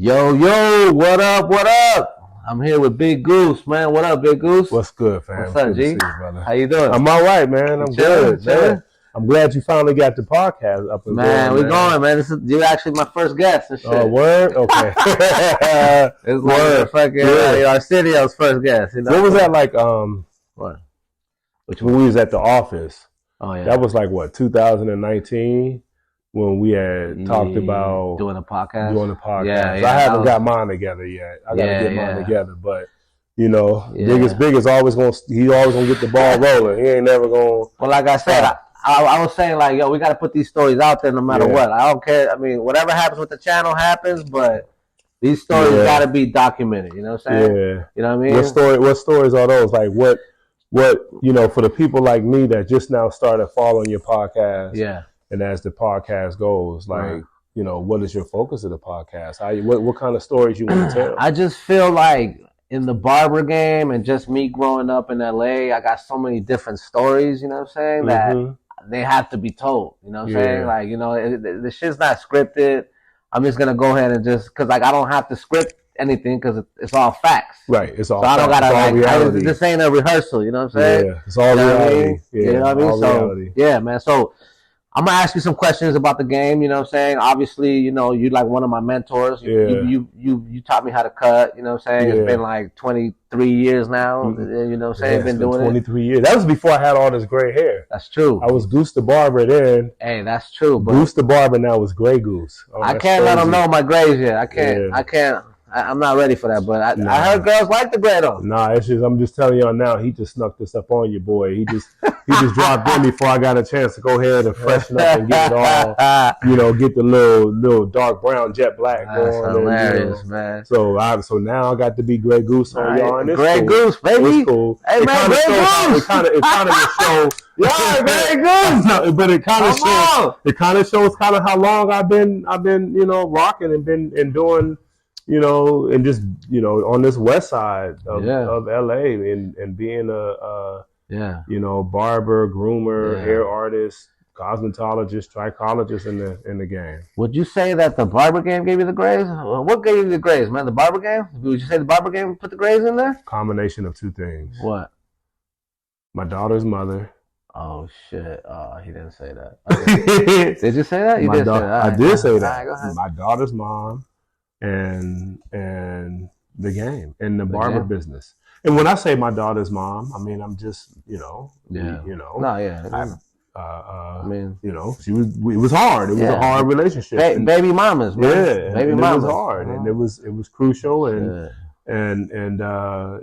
Yo, what up, what up? I'm here with Big Goose, man. What up, Big Goose? What's good, fam? What's up, good G? to see you, brother. How you doing? I'm all right, man. I'm good, man. I'm glad you finally got the podcast up and man, going. We're going, man. You're actually my first guest and shit. Oh, word? Okay. It's like fucking Arsenio's first guest. You know? What was that like, what? when we was at the office? Oh, yeah. That was like, what, 2019? When we had talked about doing a podcast. Yeah, I haven't got mine together yet. I got to get mine together, but you know, Big is always gonna get the ball rolling. He ain't never gonna. Well, like I said, I was saying like, yo, we got to put these stories out there no matter what. I don't care. I mean, whatever happens with the channel happens, but these stories got to be documented. You know what I'm saying? Yeah. You know what I mean? What stories are those? Like what you know, for the people like me that just now started following your podcast. Yeah. And as the podcast goes, like, you know, what is your focus of the podcast? What kind of stories you want to tell? I just feel like in the barber game and just me growing up in LA, I got so many different stories, you know what I'm saying, that they have to be told, you know what I'm saying? Like, you know, the shit's not scripted. I'm just going to go ahead and because, like, I don't have to script anything because it's all facts. Right. It's all facts. I don't got to, this ain't a rehearsal, you know what I'm saying? Yeah, it's all reality. You know what I mean? Reality. Yeah, man. So, I'm going to ask you some questions about the game, you know what I'm saying? Obviously, you know, you're like one of my mentors. You taught me how to cut, you know what I'm saying? It's been like 23 years now, you know what I'm saying? It's been doing 23 years. That was before I had all this gray hair. That's true. I was Goose the Barber then. Hey, that's true. But Goose the Barber now was Gray Goose. Oh, I can't let them know my grays yet. I can't. I'm not ready for that, but I heard girls like the gray though. Nah, I'm just telling y'all now, he just snuck this up on you, boy. He just dropped in before I got a chance to go ahead and freshen up and get it all, you know, get the little dark brown jet black going. That's hilarious, man. So now I got to be Gray Goose on y'all. And Gray Goose, baby. It's cool. Hey, man, Gray Goose. It kind of shows. Yeah, Gray Goose. But it kind of shows how long I've been, you know, rocking and doing. You know, and just, you know, on this west side of LA and being a you know, barber, groomer, hair artist, cosmetologist, trichologist in the game. Would you say that the barber game gave you the grays? What gave you the grays, man? The barber game? Would you say the barber game put the grays in there? Combination of two things. What? My daughter's mother. Oh shit! Oh, he didn't say that. Okay. Did you say that? You did say that. I did say that. Right, go ahead. My daughter's mom. And the game and the barber business. And when I say my daughter's mom, I mean I'm just, you know, you know. No, yeah. I mean, you know, it was hard. It was a hard relationship. Baby mamas, man. Yeah, baby mamas. It was hard, and it was crucial, and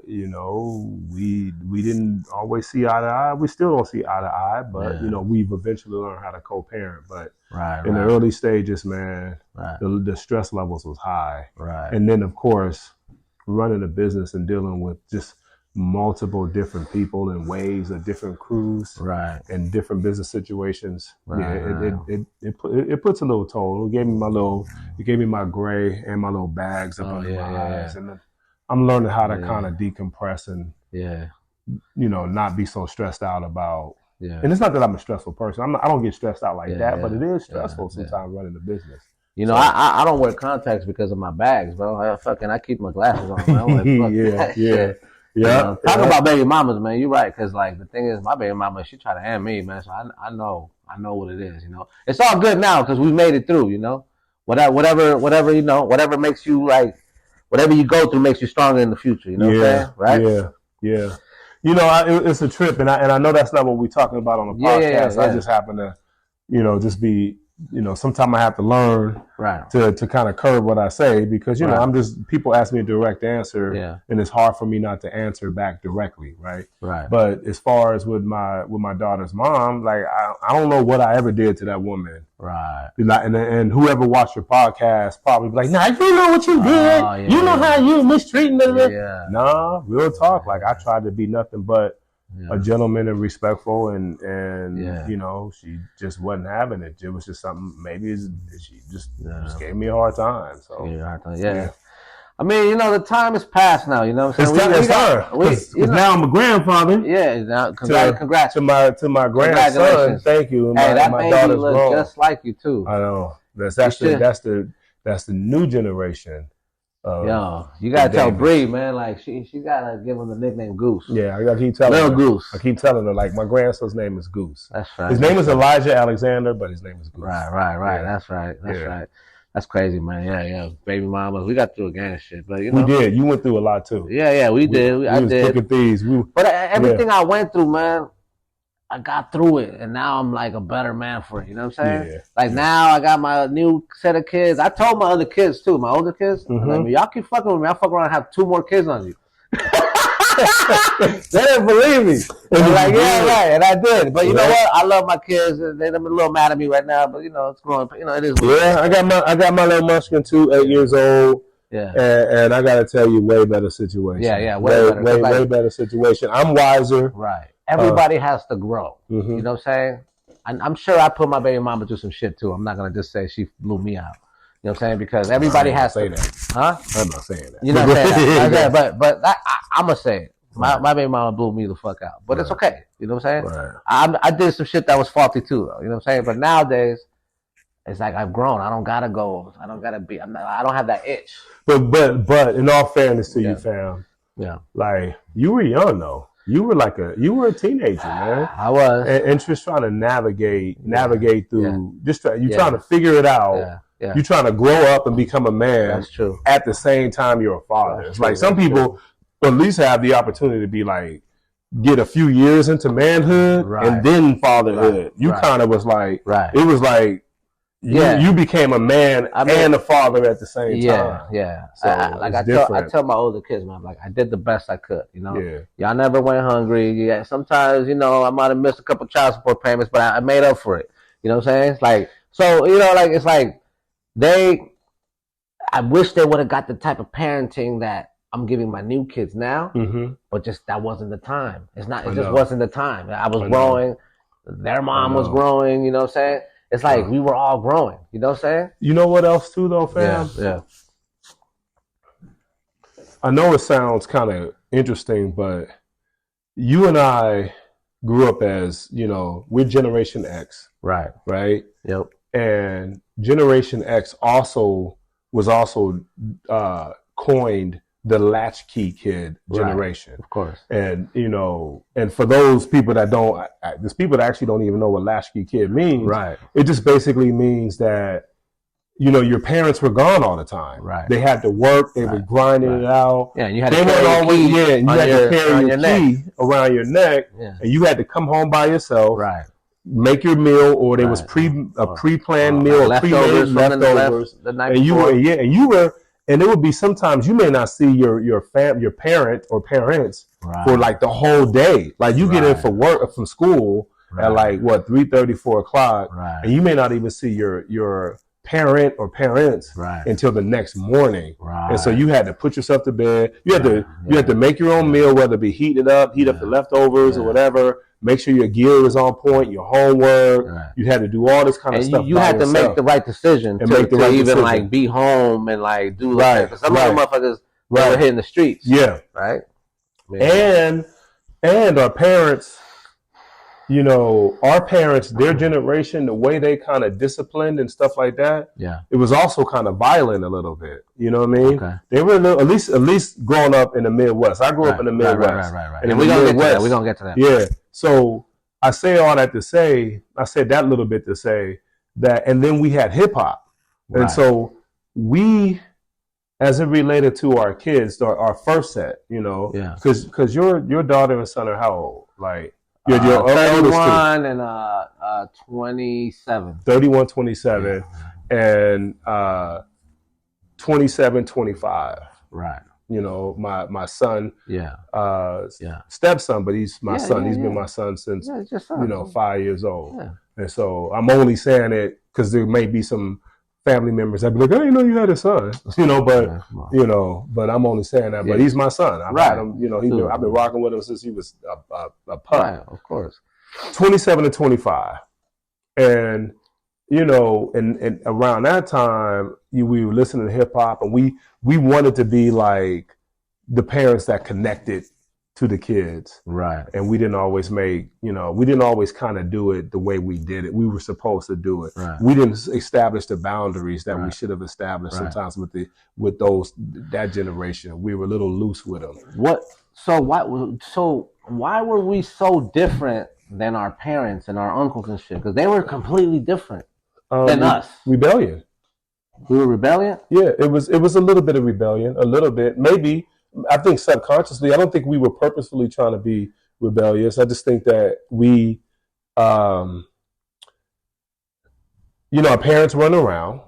you know, we didn't always see eye to eye. We still don't see eye to eye, but you know, we've eventually learned how to co-parent. But in the early stages, man, the stress levels was high. Right. And then of course, running a business and dealing with just multiple different people and waves of different crews, and different business situations. It puts a little toll. It gave me my gray and my little bags up under my eyes, and then I'm learning how to kind of decompress and you know, not be so stressed out about. And it's not that I'm a stressful person. I don't get stressed out like that, but it is stressful sometimes running a business. You know, I don't wear contacts because of my bags, bro. I keep my glasses on. Man. Like, fuck talk about baby mamas, man. You're right, because like the thing is, my baby mama, she try to hand me, man. So I know what it is. You know, it's all good now because we made it through. You know, whatever you know, whatever makes you like, whatever you go through makes you stronger in the future. You know what I'm saying? Right? Yeah. You know, it's a trip, and I know that's not what we're talking about on the podcast. I just happen to, you know, just be, you know, sometimes I have to learn to kind of curb what I say because, you know, I'm just, people ask me a direct answer and it's hard for me not to answer back directly. Right. But as far as with my daughter's mom, like, I don't know what I ever did to that woman. Right. And whoever watched your podcast probably be like, nah, you know what you did. You know how you mistreating them. Nah, real talk. Like I tried to be nothing but a gentleman and respectful, and you know, she just wasn't having it. It was just something. Maybe she just gave me a hard time. So I mean, you know, the time has passed now. You know what I'm saying? It's now I'm a grandfather. Yeah. Now, congrats to my grandson. Thank you. Hey, that baby looks just like you too. I know. That's the new generation. Yo, you gotta tell Bree, man. Like she gotta give him the nickname Goose. Yeah, I gotta keep telling Little her. Goose. I keep telling her, like, my grandson's name is Goose. That's right. His name is Elijah Alexander, but his name is Goose. Right. Yeah. That's right. That's crazy, man. Yeah. Baby mamas, we got through a gang of shit, but you know, we did. You went through a lot too. Yeah, we did. I did. Look at these. But everything I went through, man, I got through it, and now I'm like a better man for it. You know what I'm saying? Yeah. Like now, I got my new set of kids. I told my other kids too, my older kids, like, y'all keep fucking with me. I'll fuck around and have 2 more kids on you. They didn't believe me. They're like, yeah, right, and I did. But you know what? I love my kids. They're a little mad at me right now, but you know, it's growing. You know, it is. Yeah, I got my little munchkin too, 8 years old. Yeah, and I gotta tell you, way better situation. Yeah, way better situation. I'm wiser. Right. Everybody has to grow. You know what I'm saying? I'm sure I put my baby mama through some shit too. I'm not gonna just say she blew me out. You know what I'm saying? Because everybody has to say that. Huh? I'm not saying that. You're not saying that. But I'm gonna say it. My baby mama blew me the fuck out. But it's okay. You know what I'm saying? Right. I did some shit that was faulty too, though. You know what I'm saying? But nowadays, it's like I've grown. I don't gotta go. I don't gotta be. I don't have that itch. But in all fairness to you, fam. Yeah. Like, you were young though. You were a teenager, man. I was. And just trying to navigate through. You're trying to figure it out. Yeah. You're trying to grow up and become a man. That's true. At the same time, you're a father. It's like some people at least have the opportunity to be like, get a few years into manhood and then fatherhood. Right. You kind of was like, it was like, you became a man and a father at the same time. Yeah. So I tell my older kids, man, like I did the best I could. You know, y'all never went hungry. Yeah, sometimes you know I might have missed a couple child support payments, but I made up for it. You know what I'm saying? It's like you know, like it's like I wish they would have got the type of parenting that I'm giving my new kids now, but just that wasn't the time. It just wasn't the time. I was growing. Their mom was growing. You know what I'm saying? It's like we were all growing. You know what I'm saying? You know what else too, though, fam? Yeah. I know it sounds kind of interesting, but you and I grew up as, you know, we're Generation X. Right. Yep. And Generation X was also coined the latchkey kid generation. Of course. And, you know, and for those people that there's people that actually don't even know what latchkey kid means. Right. It just basically means that, you know, your parents were gone all the time. Right. They had to work. They were grinding it out. Yeah, and you had to carry your key around your neck. Yeah. And you had to come home by yourself. Right. Make your meal, or there was pre-planned meal, leftovers, the night before. And it would be sometimes you may not see your parent or parents for like the whole day. Like you get in from school at like 3:30, 4 o'clock, and you may not even see your parent or parents until the next morning. And so you had to put yourself to bed. You had to make your own meal, whether it be heat up the leftovers or whatever. Make sure your gear is on point, your homework. You had to do all this kind of stuff. You had to make the right decision to even like be home and like do that. Because some of the motherfuckers were hitting the streets. Yeah. Right. And our parents, you know, their generation, the way they kind of disciplined and stuff like that. Yeah. It was also kind of violent a little bit. You know what I mean? Okay. They were at least growing up in the Midwest. I grew up in the Midwest. Right. And we're gonna get to that. Yeah. So I say all that to say, I said that little bit to say that, and then we had hip hop. And so we, as it related to our kids, our first set, you know, because your daughter and son are how old? Like, your 31 and 27. 31, 27, and 27, 25. Right. You know, my son, stepson, but he's my son. He's been my son since, 5 years old. Yeah. And so I'm only saying it because there may be some family members that be like, I didn't know you had a son, but I'm only saying that, but he's my son. I've had him, I've been rocking with him since he was a pup. Right, of course. 27 and 25. And, and around that time, we were listening to hip hop, and we wanted to be like the parents that connected to the kids. Right. And we didn't always we didn't always kind of do it the way we did it. We were supposed to do it. Right. We didn't establish the boundaries that right. we should have established right. sometimes with that generation. We were a little loose with them. So why were we so different than our parents and our uncles and shit? Because they were completely different than us. Rebellion. We were rebellion? Yeah, it was a little bit of rebellion, a little bit. Maybe, I think subconsciously, I don't think we were purposefully trying to be rebellious. I just think that we, our parents weren't around,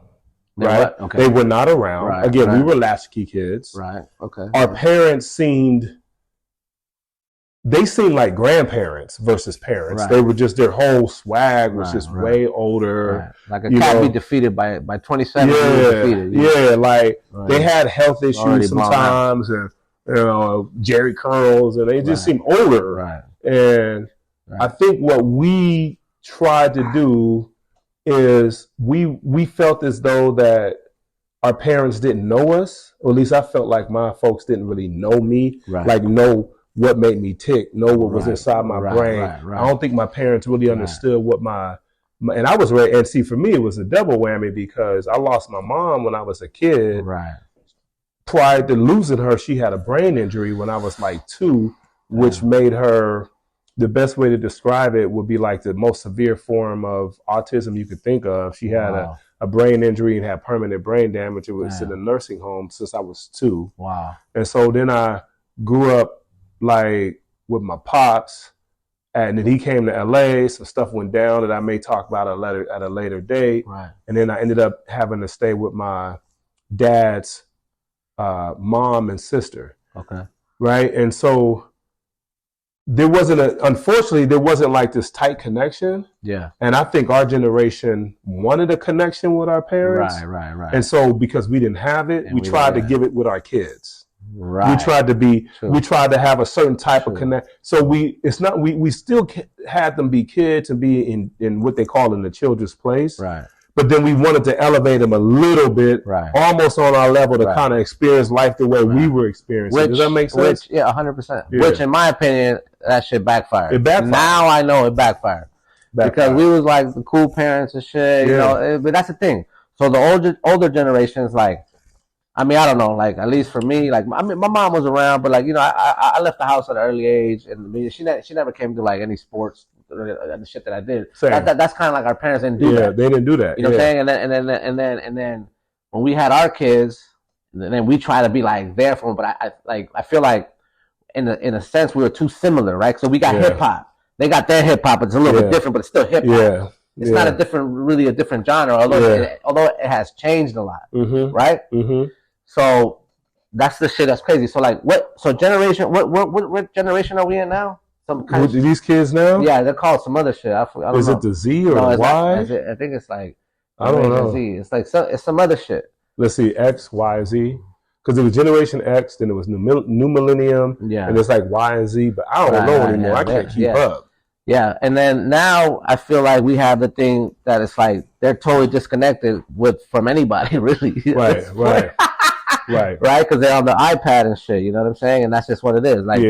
right? Okay. They were not around. Right, Again, right. we were latchkey kids. Right, okay. Our parents seemed like grandparents versus parents. Right. They were just, their whole swag was just way older. Right. Like a cat be defeated by 27. Defeated, like they had health issues sometimes, and Jerry curls, and they just seemed older. Right. And I think what we tried to do is we felt as though that our parents didn't know us, or at least I felt like my folks didn't really know me, like know what made me tick, know what was inside my brain. I don't think my parents really understood what and I was ready. And see, for me, it was a double whammy because I lost my mom when I was a kid. Right. Prior to losing her, she had a brain injury when I was like 2, which made her, the best way to describe it would be like the most severe form of autism you could think of. She had a brain injury and had permanent brain damage. It was in a nursing home since I was 2. Wow. And so then I grew up like with my pops, and then he came to LA. Some stuff went down that I may talk about at a later date. Right. And then I ended up having to stay with my dad's mom and sister. Okay. Right. And so unfortunately, there wasn't like this tight connection. Yeah. And I think our generation wanted a connection with our parents. Right. And so because we didn't have it, we tried to give it with our kids. Right. We tried to have a certain type of connect. So we still had them be kids and be in what they call in the children's place. Right. But then we wanted to elevate them a little bit, almost on our level, to kind of experience life the way we were experiencing. Does that make sense? 100%. Yeah. Which, in my opinion, that shit backfired. It backfired. Now I know it backfired. Because we was like the cool parents and shit. But that's the thing. So the older generations, like, I mean, I don't know, like, at least for me, like, I mean, my mom was around, but like, I left the house at an early age, and she never came to like any sports or the shit that I did. That's kind of like our parents didn't do that. Yeah, they didn't do that. You know what I'm saying? And then when we had our kids, and then we try to be like there for them, but I feel like in a sense we were too similar, right? So we got hip hop, they got their hip hop. It's a little bit different, but it's still hip hop. Yeah. It's not a different genre, although it has changed a lot, right? Mm-hmm. So that's the shit that's crazy. So like, what generation are we in now? Some kind of these kids now? Yeah, they're called some other shit. I don't know. Is it the Z or Y? I think it's like, I don't know. Z. It's like it's some other shit. Let's see, X, Y, Z. Because it was Generation X, then it was New Millennium, and it's like Y and Z. But I don't know anymore. I can't keep up. Yeah, and then now I feel like we have the thing that it's like they're totally disconnected from anybody, really. Right. Right, because they're on the iPad and shit, you know what I'm saying? And that's just what it is. Like,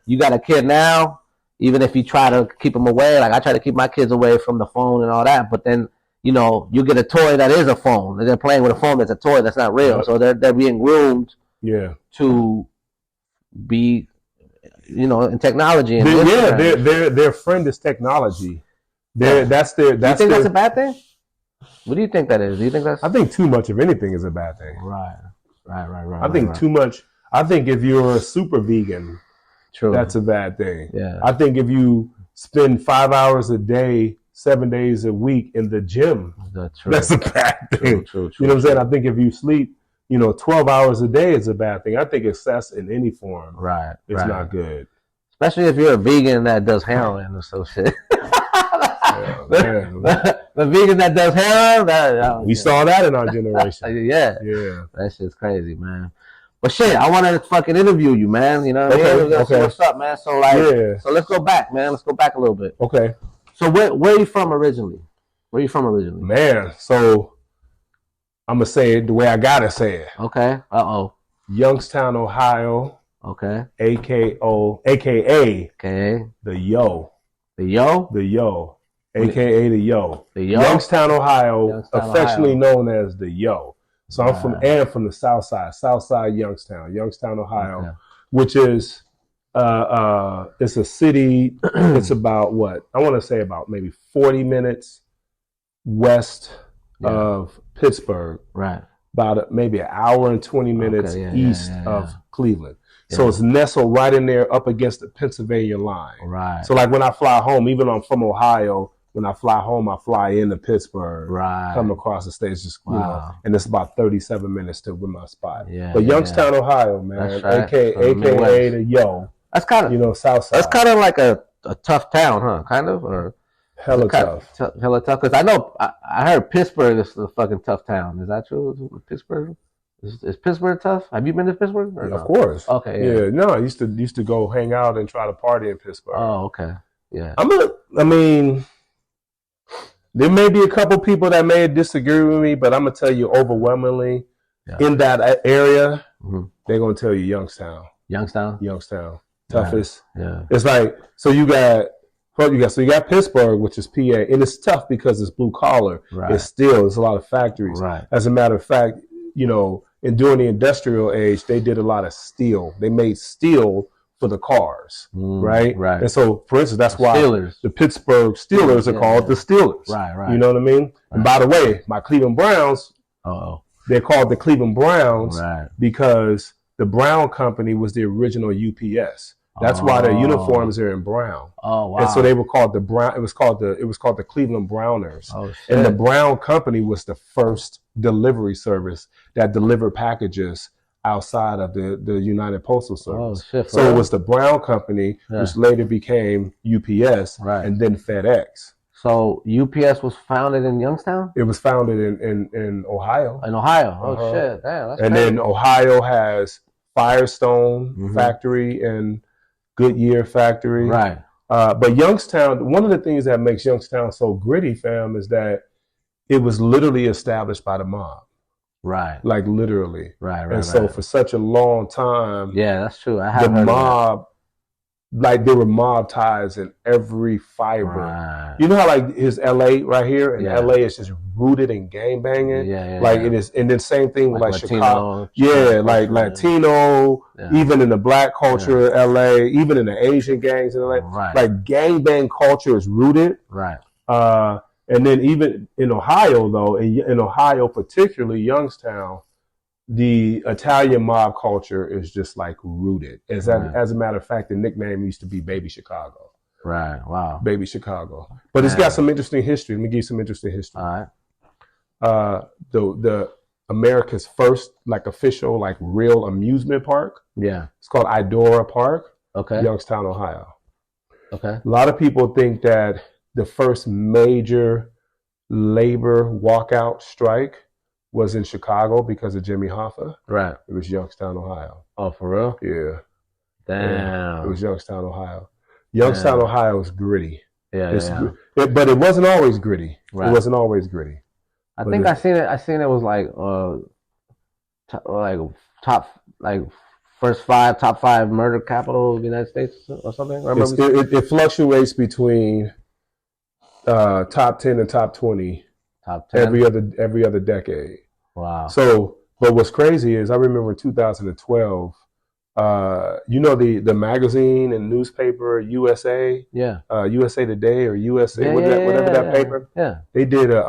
you got a kid now, even if you try to keep them away, like I try to keep my kids away from the phone and all that, but then, you get a toy that is a phone. They're playing with a phone that's a toy that's not real. Yep. So they're being groomed to be, in technology. And their friend is technology. That's their. Do you think that's a bad thing? What do you think that is? Do you think that's? I think too much of anything is a bad thing. Right. I think too much. I think if you're a super vegan, that's a bad thing. Yeah. I think if you spend 5 hours a day, 7 days a week in the gym, that's a bad thing. True. You know what I'm saying? I think if you sleep, 12 hours a day is a bad thing. I think excess in any form, is not good. Especially if you're a vegan that does heroin or some shit. The vegan that does heroin, we saw that in our generation. Yeah, that shit's crazy, man. But shit, I wanted to fucking interview you, man. You know what I mean? Okay. What's up, man? So so let's go back, man. Let's go back a little bit. Okay. So where are you from originally? Man, so I'm gonna say it the way I gotta say it. Okay. Youngstown, Ohio. Okay. AKA the Yo. The Yo? The Yo. AKA the Yo. The Yo? Youngstown, Ohio, Youngstown, affectionately Ohio. known as the Yo. So I'm from the South Side Youngstown, Ohio, which is it's a city. It's about what I want to say about maybe 40 minutes west of Pittsburgh. Right. About maybe an hour and 20 minutes east of Cleveland. So it's nestled right in there up against the Pennsylvania line. Right. So like when I fly home, even though I'm from Ohio, when I fly home, I fly into Pittsburgh, come across the state, just you know, and it's about 37 minutes to my spot. But Youngstown, Ohio, man, AKA the Yo. That's kind of, you know, South Side. That's kind of like a tough town, huh? Kind of, or hella tough. Hella tough. Because I know I heard Pittsburgh is a fucking tough town. Is that true? Pittsburgh? Is Pittsburgh tough? Have you been to Pittsburgh? Yeah, of course. Okay. Yeah. No, I used to go hang out and try to party in Pittsburgh. Oh, okay. Yeah. I mean, there may be a couple people that may disagree with me, but I'm gonna tell you overwhelmingly in that area, they're gonna tell you Youngstown. Toughest. Yeah. It's like you got Pittsburgh, which is PA, and it's tough because it's blue collar. Right. There's a lot of factories. Right. As a matter of fact, you know, during the industrial age, they did a lot of steel. They made steel for the cars, right? Right. And so, for instance, that's why the Pittsburgh Steelers are called the Steelers. Right. You know what I mean? Right. And by the way, my Cleveland Browns, they're called the Cleveland Browns because the Brown Company was the original UPS. That's why their uniforms are in brown. Oh wow! And so they were called the Brown. It was called the Cleveland Browners. Oh shit! And the Brown Company was the first delivery service that delivered packages outside of the United Postal Service. Oh shit! So it was the Brown Company, which later became UPS, and then FedEx. So UPS was founded in Youngstown? It was founded in Ohio. In Ohio? Oh shit! Damn, that's and crazy. Then Ohio has Firestone factory and Goodyear factory. Right. But Youngstown, one of the things that makes Youngstown so gritty, fam, is that it was literally established by the mob. Right. Like literally. Right. And so for such a long time, that's true. The mob, like there were mob ties in every fiber. Right. You know how like his LA right here, and LA is just rooted in gang banging. Like it is, and then same thing with like Chicago. Like Latino, even in the black culture, LA, even in the Asian gangs in LA. Right. Like gang bang culture is rooted. Right. And then even in Ohio though, in Ohio particularly Youngstown, the Italian mob culture is just like rooted. As a matter of fact, the nickname used to be Baby Chicago. Right. Wow. Baby Chicago. But it's got some interesting history. Let me give you some interesting history. All right. The America's first like official like real amusement park. Yeah. It's called Idora Park. Okay. Youngstown, Ohio. Okay. A lot of people think that the first major labor walkout strike was in Chicago because of Jimmy Hoffa. Right. It was Youngstown, Ohio. Oh, for real? Yeah. Damn. Yeah. It was Youngstown, Ohio. Youngstown, Ohio is gritty. Yeah. But it wasn't always gritty. Right. It wasn't always gritty. I think I seen it was like first top five murder capital of the United States or something. It fluctuates between top 10 and top 20. Top 10 every other decade. Wow. So, but what's crazy is I remember in 2012, you know the magazine and newspaper USA, USA Today or USA, whatever that paper. Yeah. They did a.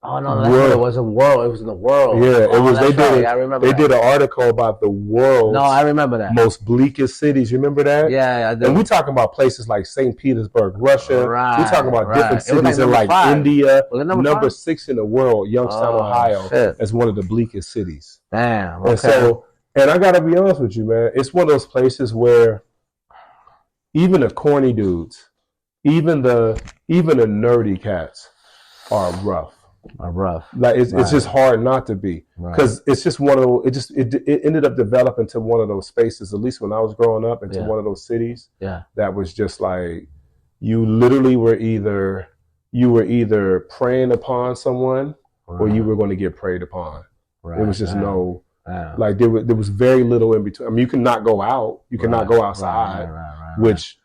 Oh no, that's what it was. It was in the world. Yeah, it was. I remember. They did an article about the world's. No, I remember that. Most bleakest cities. You remember that? Yeah, I do. And we're talking about places like St. Petersburg, Russia. Right, we're talking about different cities in like India. Number 6 in the world, Youngstown, Ohio, as one of the bleakest cities. Damn. Okay. And I gotta be honest with you, man. It's one of those places where even the corny dudes, even the nerdy cats, are rough. Like it's just hard not to be, because it's just one of those. It ended up developing to one of those spaces. At least when I was growing up, into one of those cities. Yeah, that was just like you literally were either preying upon someone or you were going to get preyed upon. It was just Damn. Like there was very little in between. I mean, you cannot go out. You cannot go outside, which,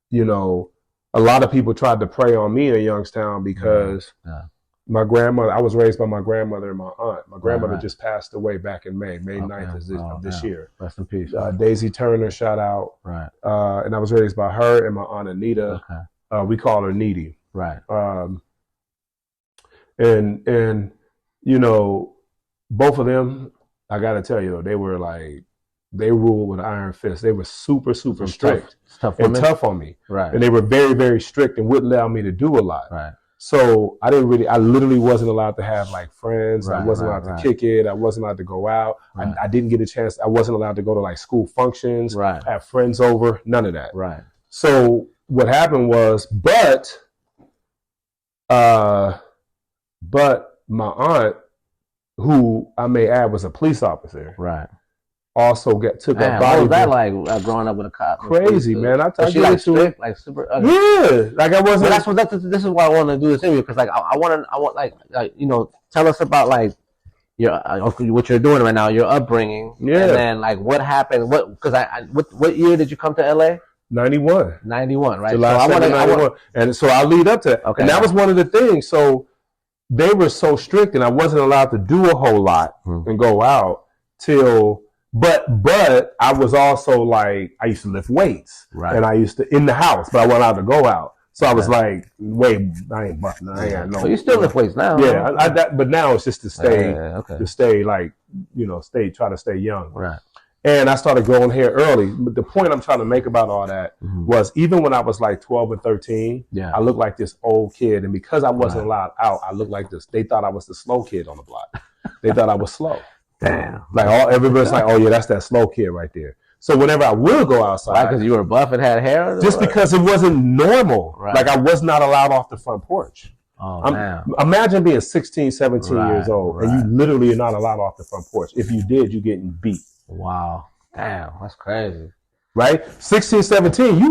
you know, a lot of people tried to prey on me in Youngstown because my grandmother, I was raised by my grandmother and my aunt. My grandmother just passed away back in May 9th of this year. Rest in peace. Daisy Turner, shout out. Right. And I was raised by her and my aunt Anita. Okay. We call her Needy. Right. And you know, both of them, I got to tell you, though, they ruled with an iron fist. They were super strict and tough on me. Right. And they were very, very strict and wouldn't allow me to do a lot. Right. So I literally wasn't allowed to have like friends. I wasn't allowed to kick it. I wasn't allowed to go out. I didn't get a chance. I wasn't allowed to go to like school functions, have friends over, none of that. Right. So what happened was, but my aunt, who I may add was a police officer, right, also took a body. What was that like growing up with a cop? Crazy, man. I tell you, like strict, like super. Yeah, like I wasn't. This is why I want to do this interview, because like I want like you know, tell us about like your what you're doing right now, your upbringing, and then like what happened. What year did you come to LA? 91, right? July 91. And so I lead up to that. Okay, and that was one of the things. So they were so strict, and I wasn't allowed to do a whole lot and go out but I was also like, I used to lift weights, and I used to in the house, but I wasn't allowed to go out. So I was like, wait, I ain't buffing. I ain't got no. So you still lift weights now? Yeah, but now it's just to stay, like, you know, try to stay young. Right. And I started growing hair early. But the point I'm trying to make about all that was, even when I was like 12 and 13, I looked like this old kid. And because I wasn't allowed out, I looked like this. They thought I was the slow kid on the block. They thought I was slow. Damn. Like everybody's like, oh yeah, that's that slow kid right there. So whenever I would go outside, because you were buff and had hair, just because it wasn't normal. Right. Like I was not allowed off the front porch. Imagine being 16, 17 years old, and you literally are not allowed off the front porch. If you did, you're getting beat. Wow. Damn, that's crazy. Right? 16, 17, you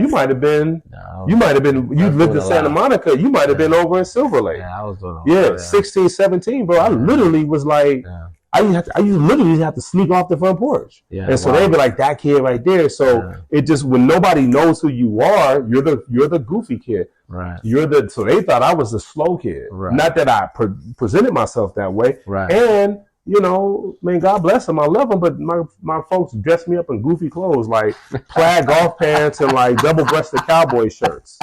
might have been, you lived in Santa Monica, you might have been over in Silver Lake. Yeah, I was doing 16, 17, bro. I literally was like, I literally have to sneak off the front porch. Yeah, and so they'd be like, that kid right there. So it just, when nobody knows who you are, you're the goofy kid. Right. So they thought I was the slow kid. Right. Not that I presented myself that way. Right. And, you know, man, God bless them. I love them. But my folks dressed me up in goofy clothes, like plaid golf pants and like double-breasted cowboy shirts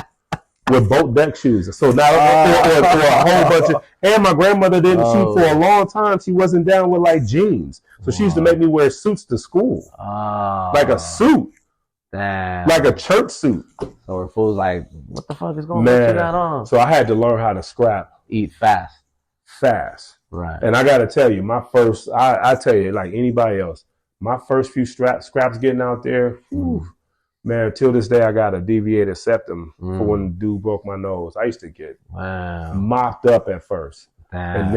with boat deck shoes. So now, or a whole bunch of, and my grandmother didn't shoot for a long time. She wasn't down with like jeans. So she used to make me wear suits to school. Like a suit. Damn. Like a church suit. So her fool's like, what the fuck is going on? What you got on? So I had to learn how to scrap. Eat fast. Right. And I got to tell you, my first, I tell you, like anybody else, my first few scraps getting out there, man, till this day, I got a deviated septum for when the dude broke my nose. I used to get mopped up at first. Damn. And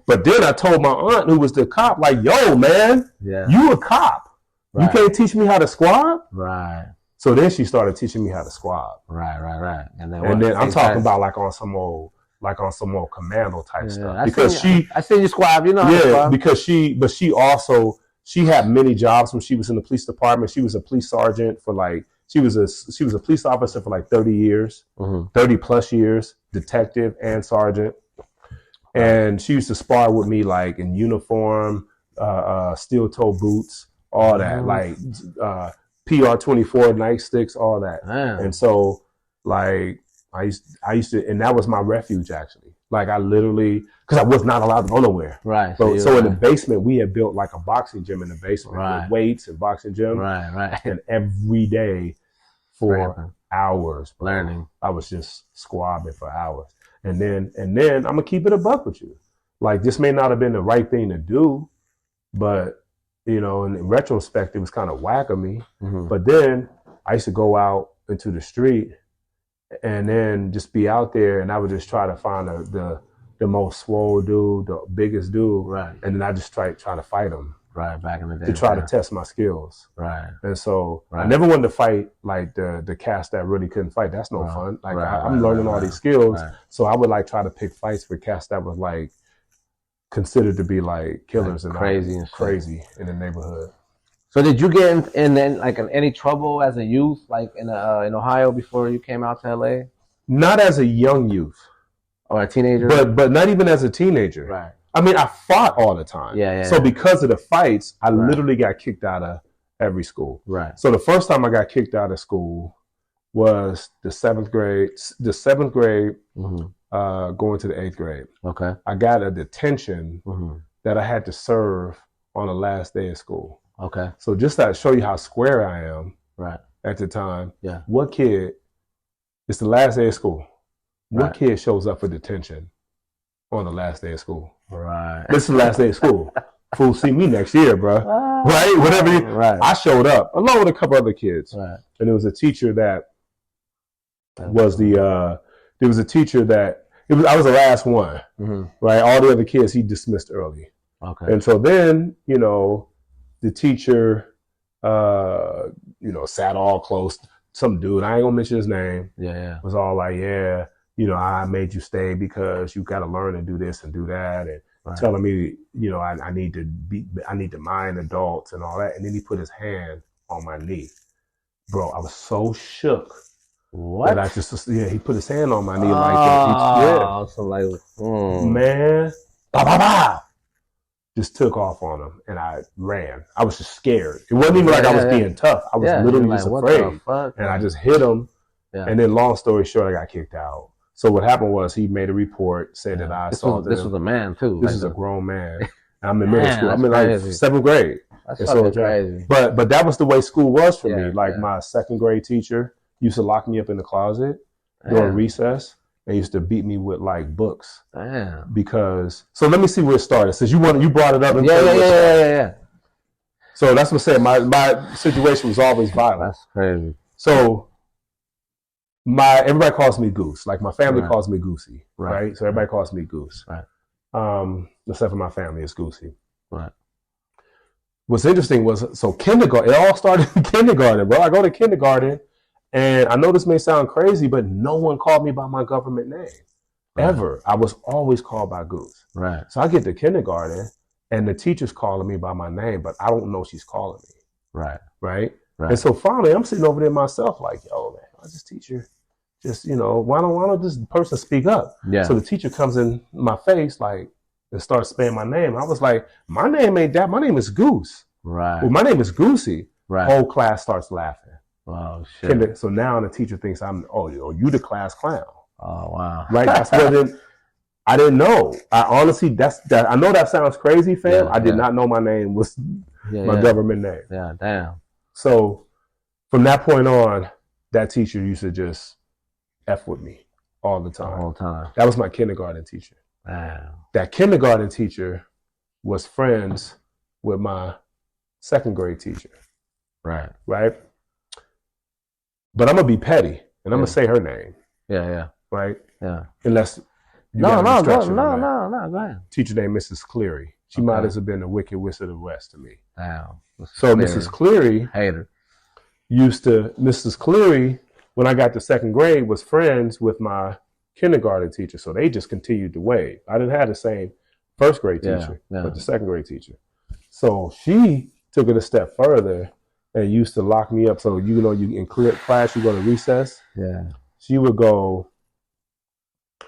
then I told my aunt, who was the cop, like, yo, man, you a cop. Right. You can't teach me how to squab? Right. So then she started teaching me how to squab. Right. And then I'm talking about like on some old commando type stuff. Because I seen you squab, you know how to squab. Because she had many jobs when she was in the police department. She was a police sergeant for like, she was a police officer for like 30 years, 30 plus years, detective and sergeant. And she used to spar with me like in uniform, steel toe boots, all that, like PR-24 nightsticks, all that. Damn. And so like I used to, and that was my refuge actually. Like I literally, because I was not allowed to go nowhere. Right. So in the basement, we had built like a boxing gym in the basement with weights and boxing gym. Right. And every day for hours, learning, I was just squabbing for hours. And then I'm gonna keep it a buck with you. Like this may not have been the right thing to do, but you know, in retrospect, it was kind of whack of me. But then I used to go out into the street and then just be out there, and I would just try to find the most swole dude, the biggest dude, and then I just try to fight him. Right, back in the day. To try to test my skills. Right. And so I never wanted to fight like the cats that really couldn't fight. That's no fun. Like I'm learning all these skills. So I would like try to pick fights with cats that was like considered to be like killers like and crazy in the neighborhood. So did you get in any trouble as a youth, like in Ohio before you came out to LA? Not as a young youth. Or a teenager? But not even as a teenager. Right. I mean, I fought all the time. Yeah. So because of the fights, I literally got kicked out of every school. Right. So the first time I got kicked out of school was the seventh grade, going to the 8th grade. Okay. I got a detention that I had to serve on the last day of school. Okay. So just to show you how square I am at the time, what kid, it's the last day of school, what kid shows up for detention on the last day of school? Right. This is the last day of school. Fool, see me next year, bro. Right? Whatever. I showed up along with a couple other kids. Right. And there was a teacher that was I was the last one. Right? All the other kids he dismissed early. Okay. And so then, the teacher, sat all close. Some dude, I ain't gonna mention his name. Was all like, I made you stay because you got to learn to do this and do that, and telling me, I need to mind adults and all that. And then he put his hand on my knee, bro. I was so shook. What? That he put his hand on my knee like that. So like, man, bah, bah, bah. Just took off on him, and I ran. I was just scared. It wasn't even like I was being tough. I was literally just afraid. And I just hit him. And then, long story short, I got kicked out. So what happened was he made a report, said that I assaulted him. This was a man too. This is a grown man. I'm in middle school. I'm in like 7th grade. That's so crazy. But that was the way school was for me. Like my 2nd grade teacher used to lock me up in the closet during recess. They used to beat me with like books. Damn. Because let me see where it started. Since you brought it up. Yeah. So that's what I'm saying. My situation was always violent. That's crazy. So everybody calls me Goose. Like my family calls me Goosey. Right. So everybody calls me Goose. Right. Except for my family, it's Goosey. Right. What's interesting was kindergarten. It all started in kindergarten, bro. I go to kindergarten. And I know this may sound crazy, but no one called me by my government name, ever. I was always called by Goose. Right. So I get to kindergarten, and the teacher's calling me by my name, but I don't know she's calling me. Right. And so finally, I'm sitting over there myself, like, yo, man, why this teacher just, why don't this person speak up? Yeah. So the teacher comes in my face, like, and starts saying my name. I was like, my name ain't that. My name is Goose. Right. Well, my name is Goosey. Right. Whole class starts laughing. Oh shit! So now the teacher thinks you the class clown. Oh wow! Right? That's what I didn't know. I honestly, I know that sounds crazy, fam. I did not know my name was my government name. Yeah, damn. So from that point on, that teacher used to just F with me all the time. The whole time. That was my kindergarten teacher. Wow. That kindergarten teacher was friends with my 2nd grade teacher. Right. But I'm gonna be petty, and I'm gonna say her name. Yeah. Right. Yeah. Unless go ahead. Teacher named Mrs. Cleary. She might as have been the Wicked Wizard of the West to me. Damn. Mrs. Cleary Mrs. Cleary, when I got to 2nd grade, was friends with my kindergarten teacher. So they just continued to wave. I didn't have the same 1st grade teacher, but the 2nd grade teacher. So she took it a step further and used to lock me up. So, you in class, you go to recess. Yeah. She would go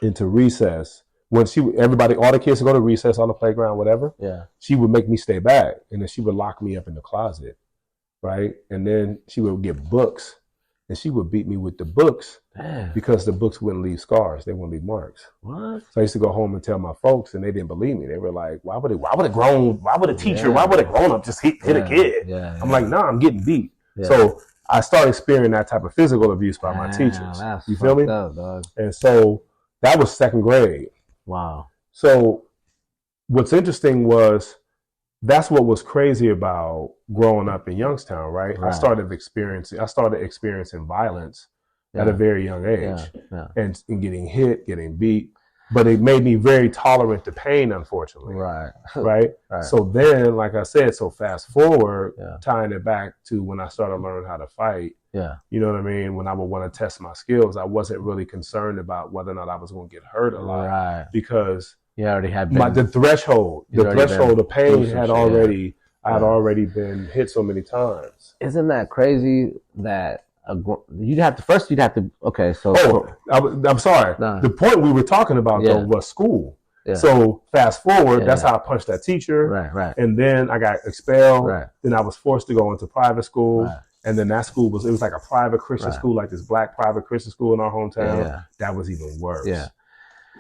into recess. When all the kids would go to recess on the playground, whatever. Yeah. She would make me stay back. And then she would lock me up in the closet. Right. And then she would get books. And she would beat me with the books. Damn. Because the books wouldn't leave scars. They wouldn't leave marks. What? So I used to go home and tell my folks, and they didn't believe me. They were like, why would a grown up just hit a kid? Yeah. I'm like, nah, I'm getting beat. Yeah. So I started experiencing that type of physical abuse by my teachers. You feel me? Up, dog. And so that was 2nd grade. Wow. So what's interesting was that's what was crazy about growing up in Youngstown, right? I started experiencing violence at a very young age, and getting hit, getting beat. But it made me very tolerant to pain, unfortunately. Right. So then, like I said, fast forward, tying it back to when I started learning how to fight. Yeah. You know what I mean? When I would want to test my skills, I wasn't really concerned about whether or not I was going to get hurt a lot. Right. Because You already had the threshold of pain had already. I had already been hit so many times. Isn't that crazy that you'd have to okay, so I'm sorry. Nah. The point we were talking about though was school. Yeah. So fast forward, that's how I punched that teacher. Right. And then I got expelled. Right. Then I was forced to go into private school. Right. And then that school was like a private Christian school, like this black private Christian school in our hometown. Yeah. That was even worse. Yeah.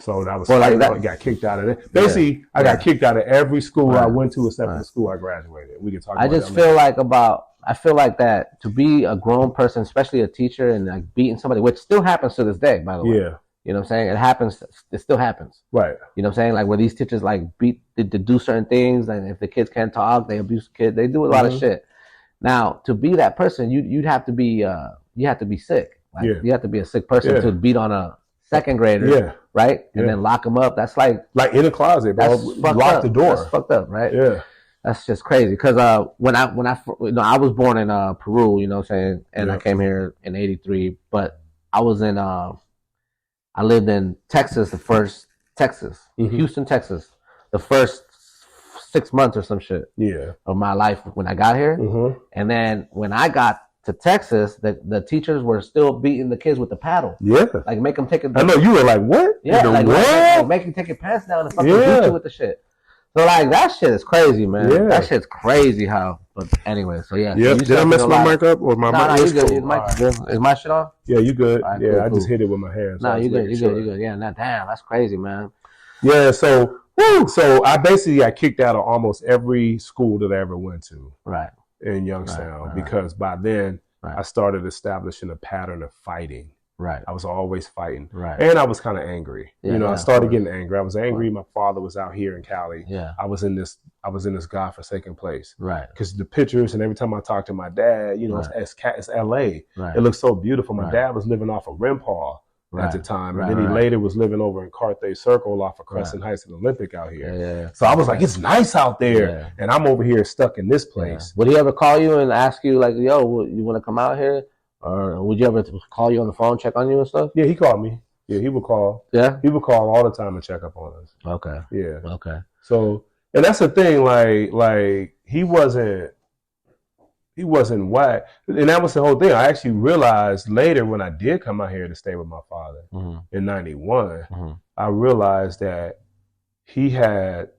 So that was I got kicked out of it. Basically, I got kicked out of every school I went to except for the school I graduated. We could talk about that. I feel like that to be a grown person, especially a teacher, and like beating somebody, which still happens to this day, by the way. Yeah. You know what I'm saying? It still happens. Right. You know what I'm saying? Like where these teachers like beat to do certain things, and if the kids can't talk, they abuse the kids. They do a lot of shit. Now, to be that person, you'd have to be sick. Like, you have to be a sick person to beat on a second grader, right? And then lock them up. That's like in a closet, bro. Lock the door. That's fucked up, right? Yeah. That's just crazy. Because when I I was born in Peru, you know what I'm saying, and I came here in '83, but I was in I lived in Texas, Houston, Texas, the first 6 months or some shit of my life when I got here. Mm-hmm. And then when I got to Texas, the teachers were still beating the kids with the paddle. Yeah. Like make them take it. I know you were like, what? Yeah, like make them take your pants down and fucking beat you with the shit. So like that shit is crazy, man. Yeah. That shit's crazy how. But anyway, so yeah. Yep. Did I mess my mic up or my mic? No, you good. Your mic is good. Is my shit off? Yeah, you good. Right, cool, I just hit it with my hands. No, you good. You good. Yeah, damn, that's crazy, man. Yeah, so I basically got kicked out of almost every school that I ever went to. Right. In Youngstown, because by then I started establishing a pattern of fighting. Right. I was always fighting. Right. And I was kind of angry. Yeah, I started getting angry. I was angry. My father was out here in Cali. Yeah. I was in this godforsaken place. Right. Because the pictures and every time I talked to my dad, it's LA. Right. It looks so beautiful. My dad was living off of Rimpar at the time. And then he later was living over in Carthay Circle off of Crescent Heights and Olympic out here. Yeah. So I was like, it's nice out there. Yeah. And I'm over here stuck in this place. Yeah. Would he ever call you and ask you like, yo, you want to come out here? Or would you ever call you on the phone, check on you and stuff? Yeah, he called me. Yeah, he would call. Yeah? He would call all the time and check up on us. Okay. Yeah. Okay. So, and that's the thing, like he wasn't whack. And that was the whole thing. I actually realized later when I did come out here to stay with my father in 91, I realized that he had,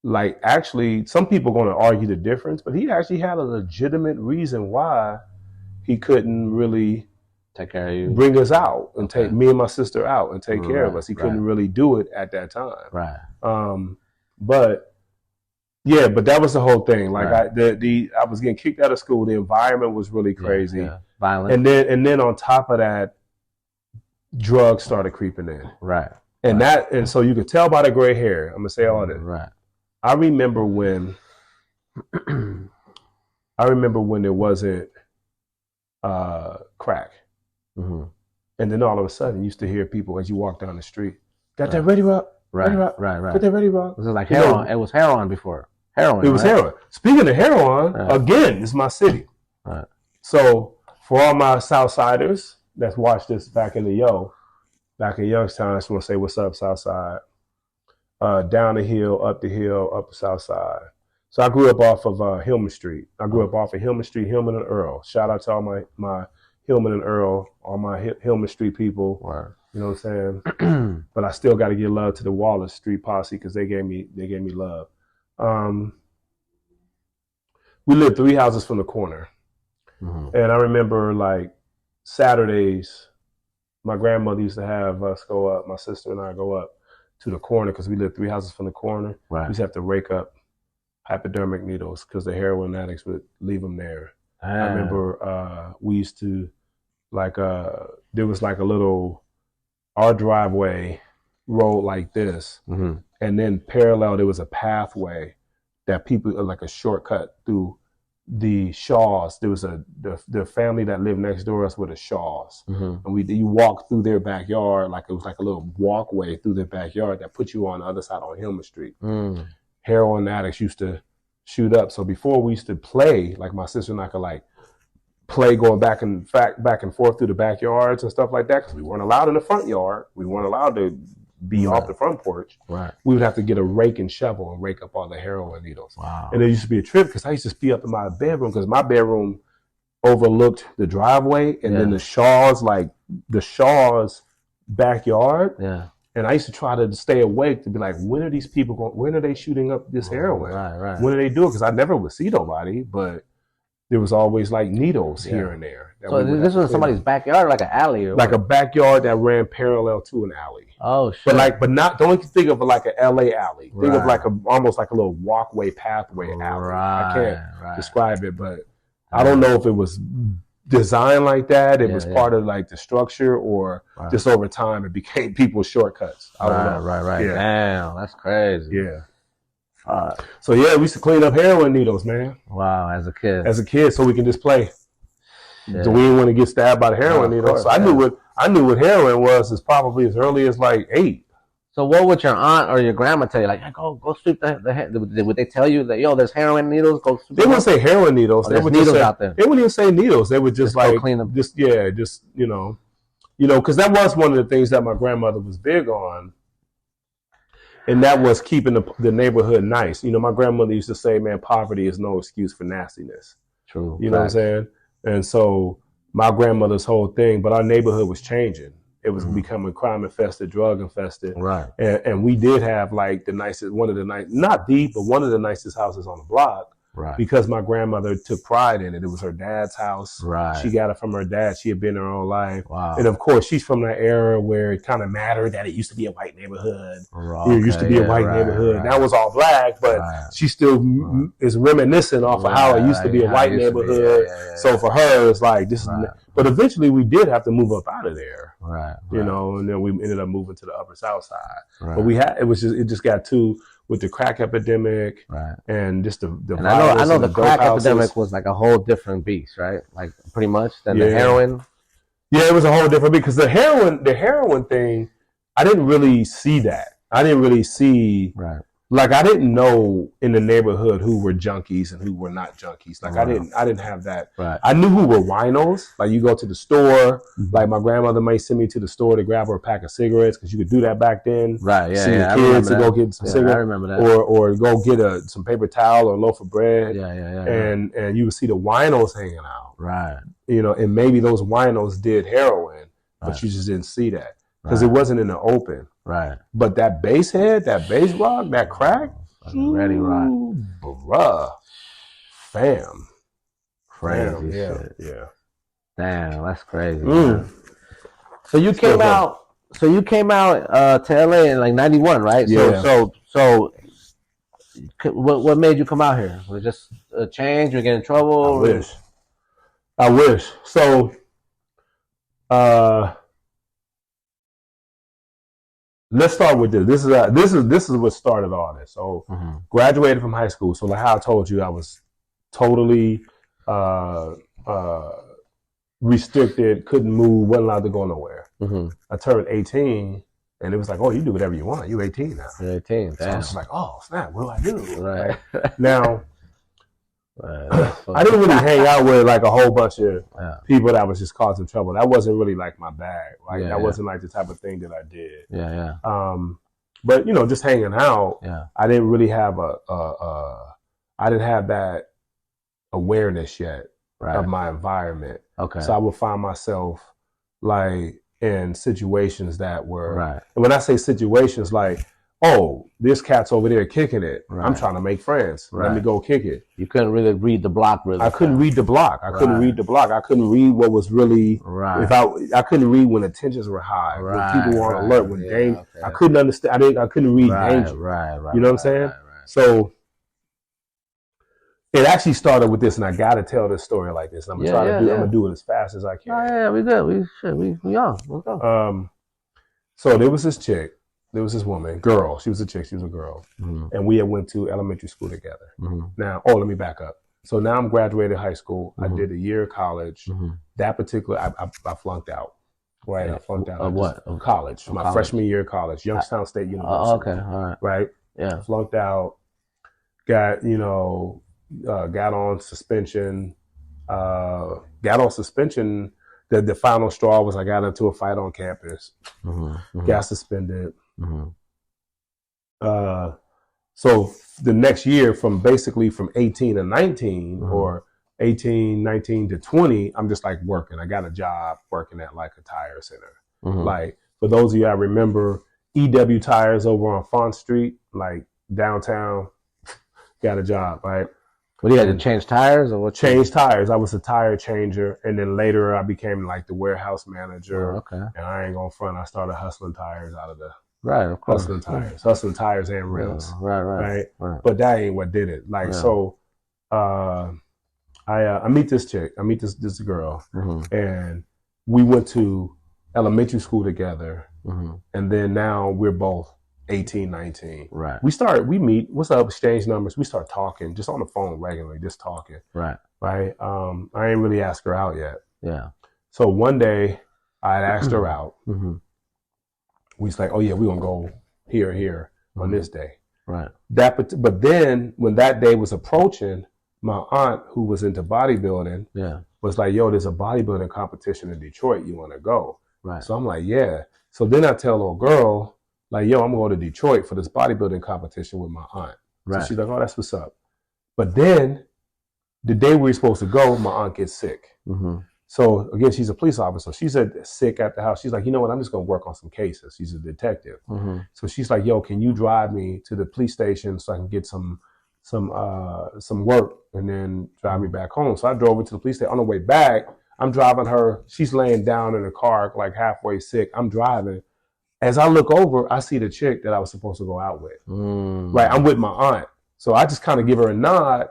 like, actually, some people are going to argue the difference, but he actually had a legitimate reason why he couldn't really take care of you, bring us out and take me and my sister out and take care of us. He couldn't really do it at that time. Right. But that was the whole thing. Like I was getting kicked out of school. The environment was really crazy, violent, and then on top of that, drugs started creeping in. Right. And so you could tell by the gray hair. I'm gonna say all this. Right. I remember when there wasn't crack. Mm-hmm. And then all of a sudden you used to hear people as you walk down the street, got that Ready Rock? Right. Got that Ready Rock? It was like heroin. It was heroin before. Heroin. It was heroin. Speaking of heroin, again, it's my city. Right. So for all my Southsiders that's watched this back in Youngstown, I just want to say what's up, Southside. Down the hill, up the South Side. So I grew up off of Hillman Street. I grew up off of Hillman Street, Hillman and Earl. Shout out to all my Hillman and Earl, all my Hillman Street people. Right. You know what I'm saying? But I still got to give love to the Wallace Street posse because they gave me love. We lived 3 houses from the corner, and I remember like Saturdays, my grandmother used to have us go up. My sister and I go up to the corner because we lived 3 houses from the corner. Right. We used to have to rake up hypodermic needles because the heroin addicts would leave them there. I remember we used to, like, there was like a little, our driveway road like this, and then parallel there was a pathway that people, like a shortcut through the Shaws. There was the family that lived next door to us were the Shaws, and you walk through their backyard like it was like a little walkway through their backyard that put you on the other side on Hillman Street. Heroin addicts used to shoot up. So before we used to play, like my sister and I could like play going back and forth through the backyards and stuff like that because we weren't allowed in the front yard. We weren't allowed to be off the front porch. Right. We would have to get a rake and shovel and rake up all the heroin needles. Wow. And it used to be a trip because I used to be up in my bedroom because my bedroom overlooked the driveway and then the Shaw's backyard. Yeah. And I used to try to stay awake to be like, when are these people going? When are they shooting up this heroin? Right. When do they do it? Because I never would see nobody, but there was always like needles here and there. So this was somebody's backyard, like an alley, or like a backyard that ran parallel to an alley. Oh shit! Don't think of it like an LA alley. Think of like almost like a little walkway pathway alley. Right. I can't describe it, but I don't know if it was designed like that. It was part of like the structure, or just over time it became people's shortcuts. I don't know. Right. Yeah. Damn, that's crazy. Yeah. So yeah, we used to clean up heroin needles, man. Wow, as a kid, so we can just play. Yeah. So we didn't want to get stabbed by the heroin needle. So I knew what heroin was as probably as early as like 8. So what would your aunt or your grandma tell you? Like, go sweep the head. Would they tell you that, yo, there's heroin needles? Go sweep. They wouldn't say heroin needles. They would needles out there. They wouldn't even say needles. They would just like clean them. Just because that was one of the things that my grandmother was big on. And that was keeping the neighborhood nice. My grandmother used to say, man, poverty is no excuse for nastiness. True. You know what I'm saying? And so my grandmother's whole thing, but our neighborhood was changing. It was becoming crime infested, drug infested. Right. And we did have like one of the nicest houses on the block. Right. Because my grandmother took pride in it. It was her dad's house. Right. She got it from her dad. She had been her whole life. Wow. And of course, she's from that era where it kind of mattered that it used to be a white neighborhood. Okay. It used to be a white neighborhood. Right. That was all black, but she still is reminiscent off of how it used to be a white neighborhood. So for her, it's like, this is. But eventually, we did have to move up out of there. Right. And then we ended up moving to the Upper South Side. Right. But it just got too. With the crack epidemic, and just the and I know the crack epidemic was like a whole different beast, right? Like pretty much than the heroin. Yeah, it was a whole different beast because the heroin thing, I didn't really see that. I didn't really see like I didn't know in the neighborhood who were junkies and who were not junkies. Like I didn't have that. Right. I knew who were winos. Like you go to the store, like my grandmother might send me to the store to grab her a pack of cigarettes because you could do that back then. Right. Yeah. Send your kids to go get some cigarettes. I remember that. Or go get some paper towel or a loaf of bread. Yeah. And you would see the winos hanging out. Right. And maybe those winos did heroin, but you just didn't see that because it wasn't in the open. Right. But that bass rock, that crack, ready rock, bruh, fam, crazy shit. Yeah. Damn, that's crazy. So you came out. So you came out to LA in like '91, right? Yeah. So what made you come out here? Was it just a change? You get in trouble? I wish. So, let's start with this. This is what started all this. So, graduated from high school. So, like how I told you, I was totally restricted, couldn't move, wasn't allowed to go nowhere. I turned 18, and it was like, oh, you do whatever you want. You're 18 now. You're 18. So I was like, oh snap, what do I do? Right. Now, I didn't really hang out with like a whole bunch of people that was just causing trouble. That wasn't really like my bag. Like that wasn't like the type of thing that I did. Yeah. But just hanging out. Yeah. I didn't really have I didn't have that awareness yet of my environment. Okay. So I would find myself like in situations that were. Right. And when I say situations, like, oh, this cat's over there kicking it. Right. I'm trying to make friends. Right. Let me go kick it. You couldn't really read the block really. I couldn't read the block. I couldn't read the block. I couldn't read what was really I couldn't read when the tensions were high, when people were on alert, when danger. Okay. I couldn't understand. I couldn't read danger. Right. You know what I'm saying? Right. So it actually started with this, and I gotta tell this story like this. I'm gonna try to do. I'm gonna do it as fast as I can. Oh, yeah, we good. We on. Let's go. So there was this chick. There was this woman, girl. She was a chick. She was a girl, and we had went to elementary school together. Now, let me back up. So now I'm graduated high school. I did a year of college. That particular, I flunked out. Right, I flunked out. Of what? Of college. My freshman year of college, Youngstown State University. Okay, all right. Right. Yeah. Flunked out. Got got on suspension. The final straw was I got into a fight on campus. Got suspended. So the next year, from 18 to 19 or 18, 19 to 20, I'm just like working. I got a job working at like a tire center. Like, for those of you I remember, EW Tires over on Font Street, like downtown, got a job, right? What, you had to change tires or what? Change tires. I was a tire changer, and then later I became like the warehouse manager. Oh, okay. And I ain't gonna front, I started hustling tires out of the of course. Hustling tires and rims. Right. But that ain't what did it. Like, so I meet this chick. I meet this girl, and we went to elementary school together, and then now we're both 18, 19. Right. We meet, what's up, exchange numbers. We start talking just on the phone regularly, just talking. Right. I ain't really asked her out yet. Yeah. So one day I had asked her out. We was like, oh yeah, we're gonna go here on this day. Right. But then when that day was approaching, my aunt, who was into bodybuilding, was like, yo, there's a bodybuilding competition in Detroit. You want to go? Right. So I'm like, yeah. So then I tell little girl, like, yo, I'm going to Detroit for this bodybuilding competition with my aunt. Right. So she's like, oh, that's what's up. But then the day we were supposed to go, my aunt gets sick. So again, she's a police officer. She's sick at the house. She's like, you know what? I'm just going to work on some cases. She's a detective. So she's like, yo, can you drive me to the police station so I can get some work and then drive me back home? So I drove her to the police station. On the way back, I'm driving her. She's laying down in the car, like halfway sick. I'm driving. As I look over, I see the chick that I was supposed to go out with. Right, I'm with my aunt. So I just kind of give her a nod,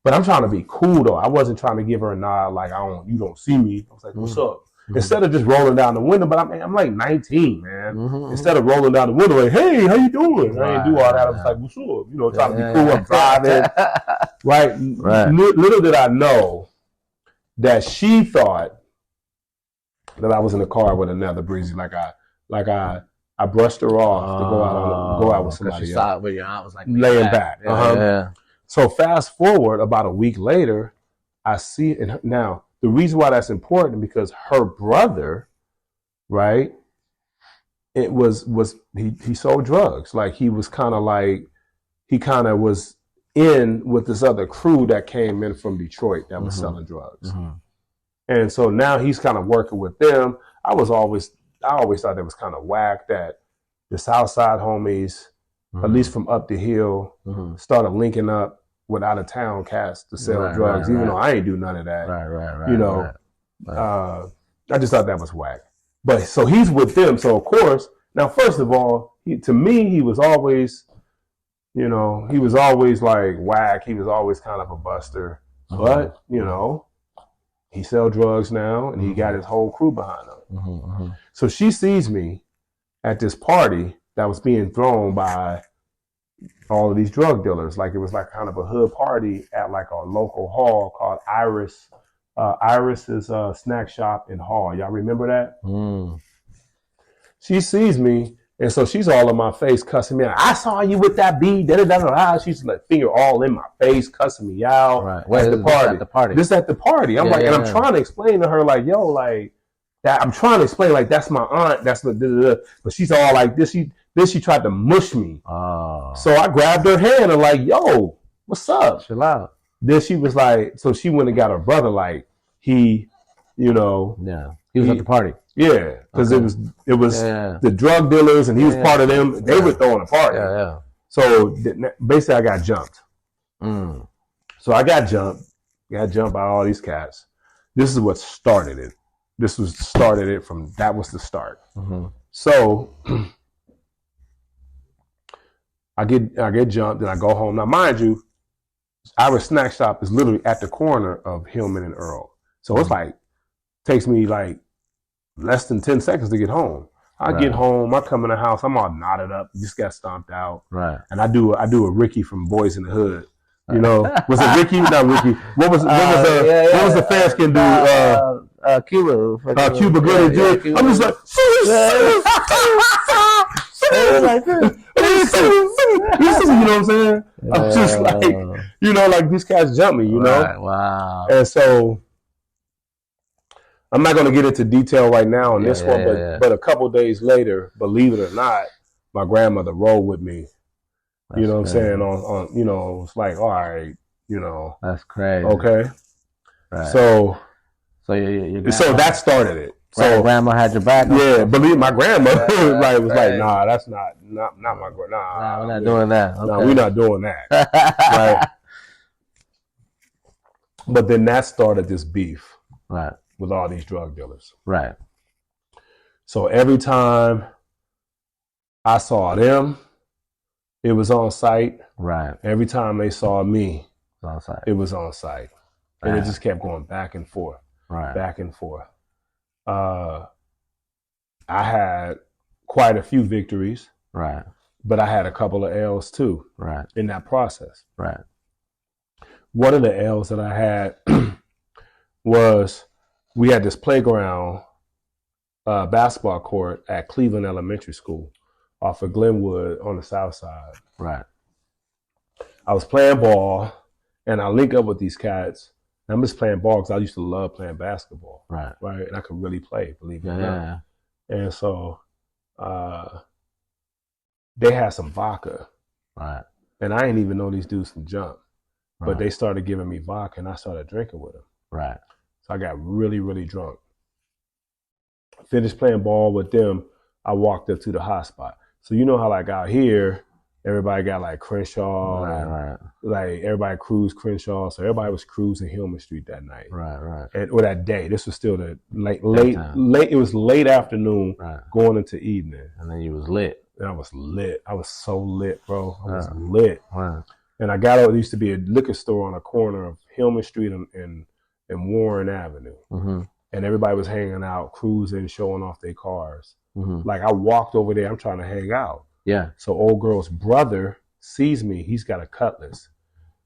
but I'm trying to be cool though. I wasn't trying to give her a nod like, you don't see me. I was like, what's up? Instead of just rolling down the window, but I'm like 19, man. Instead of rolling down the window, like, hey, how you doing? I didn't do all that. I was like, what's up? Trying to be cool. I'm driving. Right. Little did I know that she thought that I was in the car with another breezy, like I brushed her off to go out with somebody else. Saw it with your aunt was like laying back. So fast forward about a week later, I see it now. The reason why that's important, because her brother, right, he sold drugs. Like he was kind of was in with this other crew that came in from Detroit that was selling drugs. And so now he's kind of working with them. I always thought that was kind of whack that the Southside homies, at least from up the hill, started linking up with out of town cats to sell drugs, even though I ain't do none of that. I just thought that was whack. But so he's with them. So of course, now first of all, to me, he was always like whack. He was always kind of a buster. But, he sell drugs now and he got his whole crew behind him. So she sees me at this party that was being thrown by all of these drug dealers. Like it was like kind of a hood party at like a local hall called Iris. Iris's snack shop and hall. Y'all remember that? She sees me, and so she's all in my face cussing me out. I saw you with that beat. She's like finger all in my face, cussing me out. At the party. This at the party. I'm I'm trying to explain to her like, yo, like that. I'm trying to explain like that's my aunt. That's the. But she's all like this. She tried to mush me. So I grabbed her hand and like, yo, what's up? Chill out. Then she was like, so she went and got her brother. Like he was at the party. Yeah, because it was the drug dealers and he was part of them. They were throwing a party. So basically, I got jumped. So I got jumped by all these cats. This is what started it. That was the start. So I get jumped and I go home. Now, mind you, our snack shop is literally at the corner of Hillman and Earl. So it's like, takes me like less than 10 seconds to get home. I get home, I come in the house, I'm all knotted up, just got stomped out. And I do a Ricky from Boys in the Hood. Was it Ricky? Not Ricky. What was the Fanskin dude? Cuba. Cuba Gooding. I'm just like, like this. You know what I'm saying? I'm just like, like these cats jump me, Wow. And so I'm not going to get into detail right now on this one, but a couple days later, believe it or not, my grandmother rode with me. That's you know what crazy. I'm saying? On it's like, all right, That's crazy. Okay. Right. So that started it. So grandma had your back. Yeah, believe my grandmother was like, nah, that's not my grandma. Nah, we're not doing that. Okay. Nah, we're not doing that. Right. But then that started this beef. Right. With all these drug dealers. Right. So every time I saw them, it was on site. Right. Every time they saw me, it was on site. And it just kept going back and forth. Right. Back and forth. I had quite a few victories. Right. But I had a couple of L's too. Right. In that process. Right. One of the L's that I had was we had this playground basketball court at Cleveland Elementary School off of Glenwood on the south side. Right. I was playing ball and I link up with these cats. I'm just playing ball because I used to love playing basketball. Right. Right. And I could really play, believe it or not. And so they had some vodka. Right. And I didn't even know these dudes from jump. Right. But they started giving me vodka and I started drinking with them. Right. So I got really, really drunk. Finished playing ball with them. I walked up to the hot spot. So you know how like out here, everybody got like Crenshaw. Right. Like everybody cruised Crenshaw. So everybody was cruising Hillman Street that night. Right. Or that day. This was still the late. It was late afternoon going into evening. And then you was lit. And I was lit. I was so lit, bro. I was lit. Right. And I got out. There used to be a liquor store on the corner of Hillman Street and Warren Avenue. Mm-hmm. And everybody was hanging out, cruising, showing off their cars. Mm-hmm. Like I walked over there, I'm trying to hang out. Yeah. So old girl's brother sees me. He's got a Cutlass.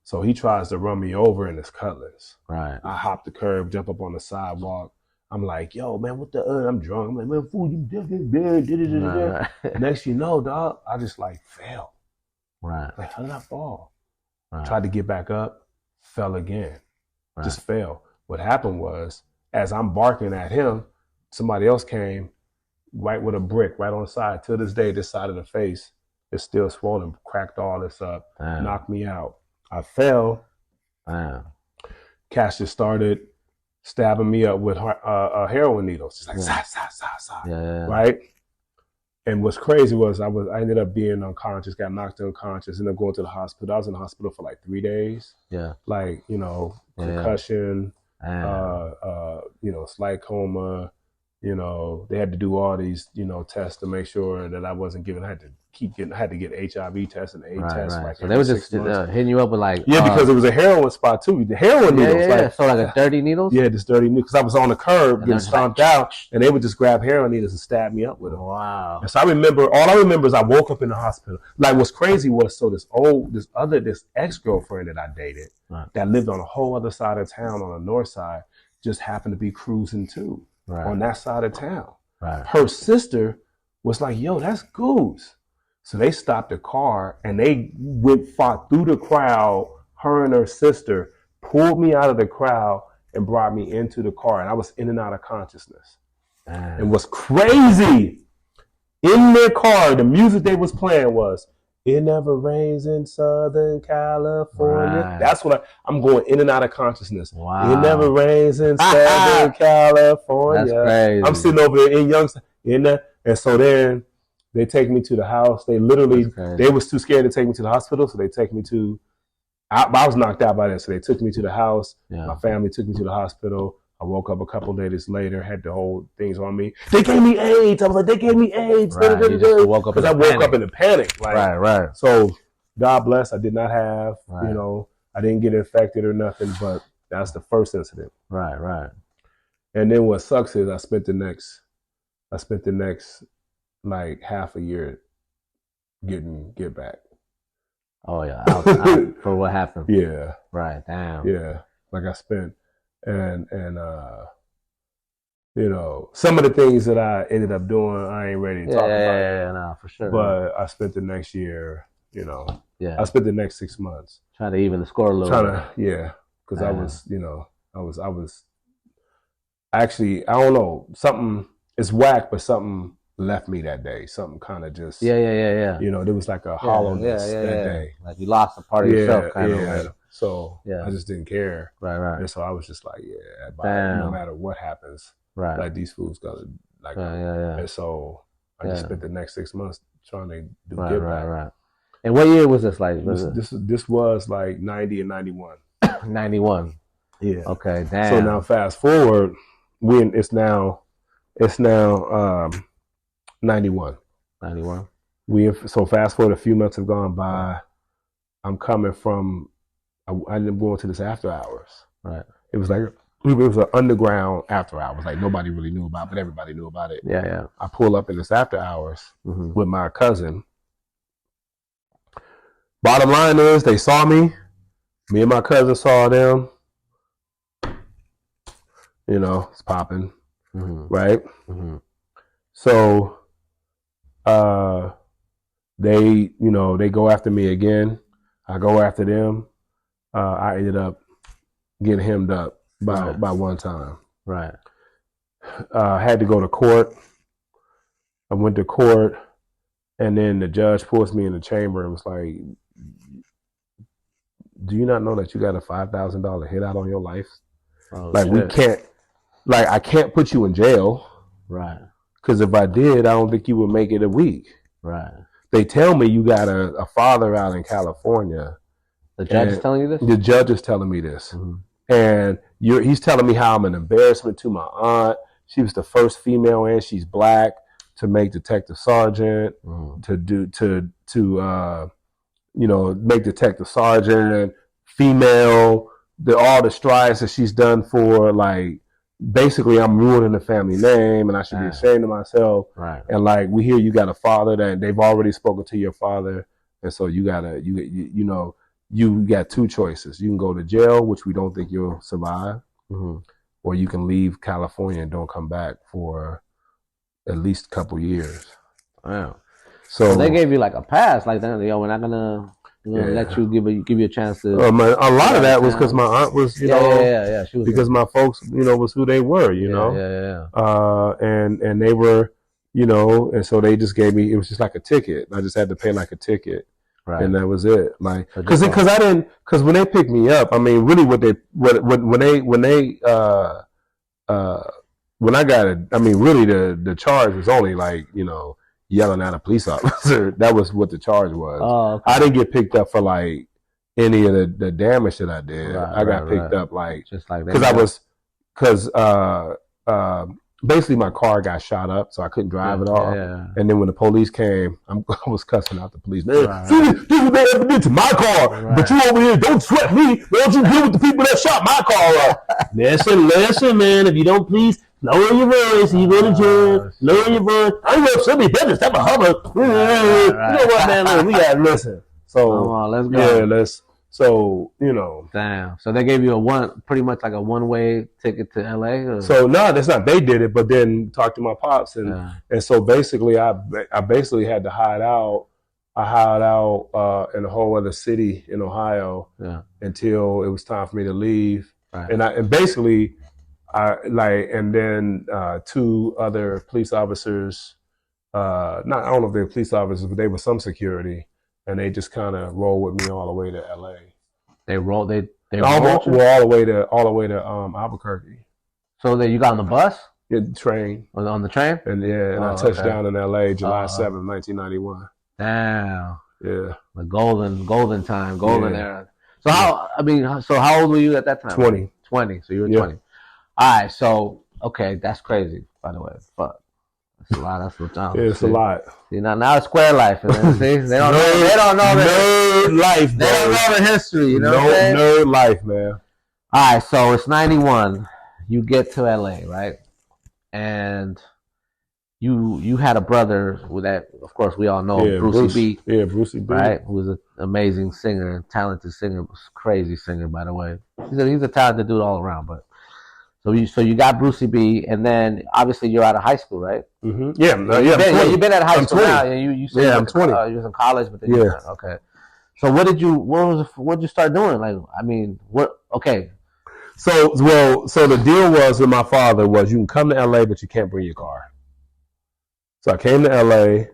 So he tries to run me over in his Cutlass. Right. I hop the curb, jump up on the sidewalk. I'm like, yo, man, what the I'm drunk. I'm like, man, fool, you drinking good. Next you know, dog, I just like fell. Right. Like, how did I fall? Right. Tried to get back up, fell again. Right. Just fell. What happened was, as I'm barking at him, somebody else came right with a brick right on the side. To this day, this side of the face is still swollen, cracked all this up, knocked me out. I fell. Cash just started stabbing me up with heroin needles. Just like, right? And what's crazy was I ended up being unconscious, got knocked unconscious, ended up going to the hospital. I was in the hospital for like 3 days. Yeah. Like, concussion, slight coma, they had to do all these, tests to make sure that I wasn't given. I had to get HIV tests and AIDS tests. Right. Like so they were just hitting you up with like because it was a heroin spot too. The heroin needles, so like a dirty needles. Yeah, just dirty needles. Because I was on the curb getting stomped out, and they would just grab heroin needles and stab me up with them. Wow. And so all I remember is I woke up in the hospital. Like what's crazy was this ex-girlfriend that I dated that lived on a whole other side of town on the north side just happened to be cruising too on that side of town. Right. Her sister was like, yo, that's Goose. So they stopped the car and they fought through the crowd. Her and her sister pulled me out of the crowd and brought me into the car. And I was in and out of consciousness. And what's crazy, in their car, the music they was playing was, "It Never Rains in Southern California." Right. That's what I'm going in and out of consciousness. Wow. It never rains in Southern California. That's crazy. I'm sitting over there in Youngstown. And so then they take me to the house. They was too scared to take me to the hospital. So they take me I was knocked out by that. So they took me to the house. Yeah. My family took me to the hospital. I woke up a couple of days later, had the whole things on me. They gave me AIDS. I was like, they gave me AIDS. Right. Because I woke up in a panic. Like, right. So God bless, I did not have, I didn't get infected or nothing, but that's the first incident. Right. And then what sucks is I spent the next like half a year get back. Oh yeah, out for what happened? Yeah. Right. Damn. Yeah. Like I spent and some of the things that I ended up doing, I ain't ready to talk about. Yeah, no, for sure. But I spent the next year, I spent the next 6 months trying to even the score a little bit. Because I was actually, I don't know, something is whack, but something left me that day. Something kind of just yeah. You know, there was like a hollowness that day. Like you lost a part of yourself, kind of. Like, so I just didn't care. Right. And so I was just like, no matter what happens, like these fools gotta like. And so I just spent the next 6 months trying to do get back. Right. And what year was this? Like this was like 90 and 91. 91. Yeah. Okay. Damn. So now fast forward, it's now 91. 91. So fast forward, a few months have gone by. I'm coming from. I didn't go into this after hours. Right. It was an underground after hours. Like nobody really knew about, but everybody knew about it. Yeah. I pull up in this after hours with my cousin. Bottom line is, they saw me. Me and my cousin saw them. You know, it's popping, right? So, they go after me again. I go after them. I ended up getting hemmed up by one time. Right. I had to go to court. I went to court, and then the judge pulls me in the chamber and was like, "Do you not know that you got a $5,000 hit out on your life? I can't put you in jail, right? Because if I did, I don't think you would make it a week, right? They tell me you got a father out in California." The judge is telling you this? The judge is telling me this. And he's telling me how I'm an embarrassment to my aunt. She was the first female, and she's black, to make detective sergeant, make detective sergeant, female, all the strides that she's done for, like, basically I'm ruining the family name, and I should be ashamed of myself. Right. And like, we hear you got a father that they've already spoken to your father, and so you got two choices. You can go to jail, which we don't think you'll survive, or you can leave California and don't come back for at least a couple years. Wow. So they gave you like a pass, like, we're not gonna let you give you a chance to. A lot of that was because my aunt was, she was because my folks, was who they were, and they were, and so they just gave me. It was just like a ticket. I just had to pay like a ticket. Right. And that was it. Like, because when they picked me up, I mean, really, when I got it, I mean, really, the charge was only like, yelling at a police officer. That was what the charge was. Oh, okay. I didn't get picked up for like any of the damage that I did. I got picked up like just like that because basically my car got shot up, so I couldn't drive at all. Yeah. And then when the police came, I was cussing out the police. Man, this is what they ever did to my car. Right. But you over here, don't sweat me. Don't you deal with the people that shot my car up. Listen, man. If you don't please lower your voice, you go to jail. Lower your voice. I ain't gonna send me business. That's a Hummer. Right. You know what, man? We gotta listen. So let's go. Yeah, So, Damn. So they gave you pretty much like a one-way ticket to LA? Or? So, no, that's not. They did it, but then talked to my pops. And so basically, I basically had to hide out. I hired out in a whole other city in Ohio until it was time for me to leave. Right. And basically, then two other police officers, I don't know if they were police officers, but they were some security. And they just kind of rolled with me all the way to LA. They rolled all the way to Albuquerque. So that you got on the bus? Yeah, the train. On the train? And I touched down in LA July 7th, 1991. Damn. Yeah. The golden time, era. So how old were you at that time? 20. 20. So you were 20. All right. So that's crazy. By the way, fuck. That's a lot. That's what I'm it's a lot. See, now it's square life. See? They don't know nerd life. They don't know the history. You know nerd life, man. All right, so it's 91. You get to LA, right? And you had a brother that, of course, we all know, Brucey B. Yeah, Brucey B. Right, who was an amazing singer, talented singer, crazy singer, by the way. He's a talented dude all around, but. So you got Brucey B, and then obviously you're out of high school, right? Mm-hmm. You've been at high school 20. Now. You said I'm 20. You was in college, but then okay. So what did you start doing? Like, I mean, what? Okay. So the deal was with my father was you can come to LA, but you can't bring your car. So I came to LA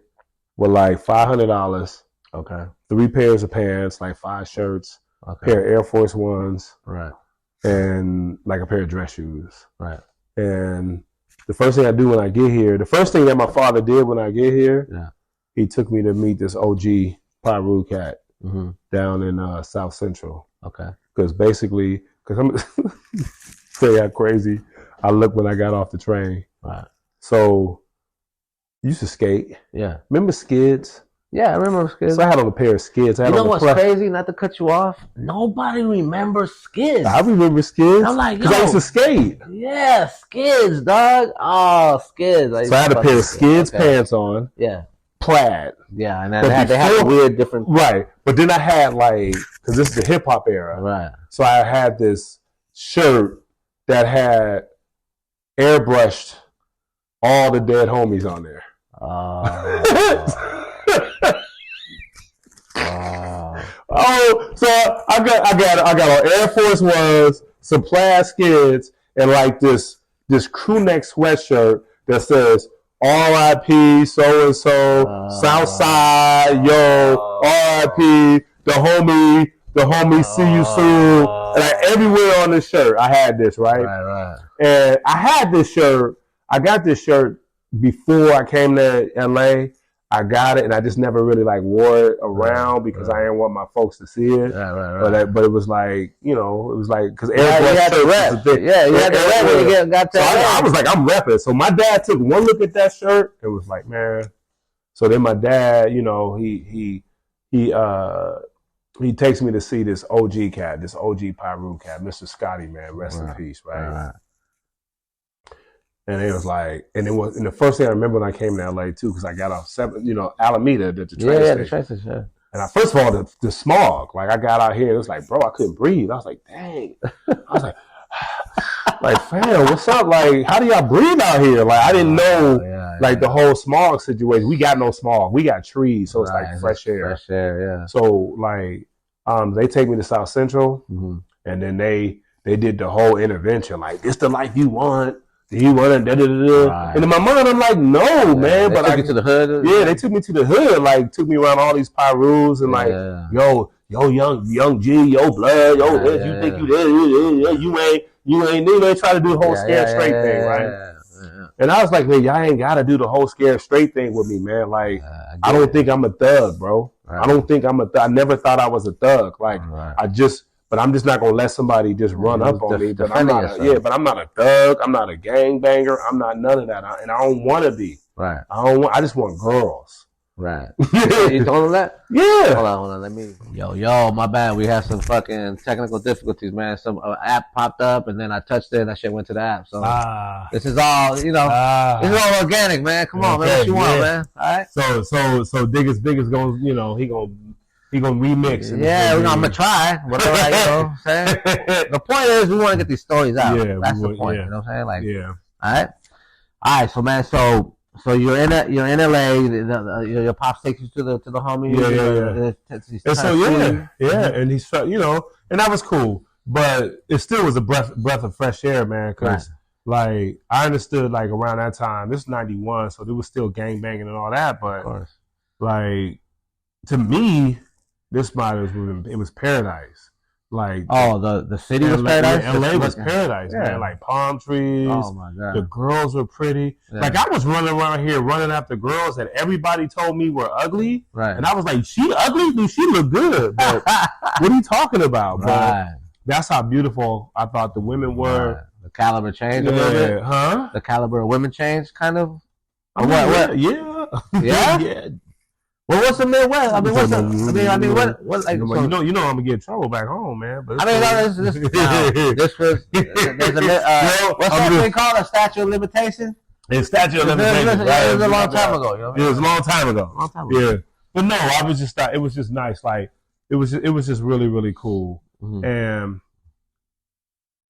with like $500. Okay. 3 pairs of pants, like 5 shirts, pair of Air Force Ones, right, and like a pair of dress shoes. right. And the first thing I do when I get here, the first thing that my father did when I get here, he took me to meet this OG Pyru cat down in South Central. Okay. Because basically, because I'm say how crazy I looked when I got off the train. Right. So, used to skate. Yeah. Remember skids? Yeah, I remember skids. So I had on a pair of skids. You know what's crazy? Not to cut you off. Nobody remembers skids. I remember skids. I'm like, because I used to skate. Yeah, skids, dog. Oh, skids. So I had a pair of skids pants on. Yeah. Plaid. Yeah, and they had weird different. Right, but then I had like, because this is the hip hop era. Right. So I had this shirt that had airbrushed all the dead homies on there. Oh, so I got on Air Force Ones, some plaid skids, and like this crew neck sweatshirt that says R.I.P. so and so, Southside, yo, R.I.P. the homie, see you soon. And like everywhere on this shirt, I had this, right? Right. And I had this shirt. I got this shirt before I came to LA. I got it, and I just never really like wore it around because I didn't want my folks to see it. Right. But it was like, you know, it was like because you had to rep. Yeah, you had to rep when you got that. So I was like, I'm repping. So my dad took one look at that shirt and was like, man. So then my dad, you know, he takes me to see this OG cat, this OG Pyru cat, Mr. Scotty, man, rest in peace, right? And it was like, and the first thing I remember when I came to LA too, because I got off Alameda at the train station. The train station. And first of all, the smog, like I got out here, it was like, bro, I couldn't breathe. I was like, dang. I was like, fam, what's up? Like, how do y'all breathe out here? Like, I didn't know, the whole smog situation. We got no smog. We got trees, so it's like fresh air. Fresh air, yeah. So like, they take me to South Central, and then they did the whole intervention. Like, this the life you want. You want to And in my mind, I'm like, no, man. But took you to the hood? Yeah, they took me to the hood. Like, took me around all these Pyrus and like, yo, young G, yo, blood, yo, this, you think you this, you ain't try to do the whole scared straight thing, right? And I was like, man, y'all ain't got to do the whole scared straight thing with me, man. Like, I don't think I'm a thug, bro. I don't think I'm a thug. I never thought I was a thug. Like, but I'm just not gonna let somebody just run up on me. But I'm not. But I'm not a thug. I'm not a gangbanger. I'm not none of that. And I don't want to be. Right. I just want girls. Right. You told them that? Yeah. Hold on. Let me. Yo, my bad. We had some fucking technical difficulties, man. Some app popped up, and then I touched it, and that shit went to the app. So this is all, this is all organic, man. Come on, man. What you want, man? All right. So Digger's gonna, he gonna remix it. Yeah, I'm gonna try. Whatever, saying. The point is, we want to get these stories out. Yeah, that's the point. You know what I'm saying? Like, all right. So, man, so you're in LA. Your pops takes you to the homie. And he's and that was cool. But it still was a breath of fresh air, man. Because like I understood like around that time, this is '91, so there was still gangbanging and all that. But like to me. This spot was paradise. Like the city was paradise. LA was paradise, man. Like palm trees. Oh my god. The girls were pretty. Yeah. Like I was running around here running after girls that everybody told me were ugly. Right. And I was like, she ugly? Dude, she look good. But what are you talking about? But that's how beautiful I thought the women were. Right. The caliber changed a little bit. Huh? The caliber of women changed kind of. What? Yeah. Yeah. Well, what's the Midwest? What like? I'm gonna get in trouble back home, man. But this was there's a what's that thing called? A statute of limitation? A statute of limitation. It was a long time ago. You know what I mean? It was a long time ago. Yeah, but no, I was just thought it was just nice. Like it was just really really cool. And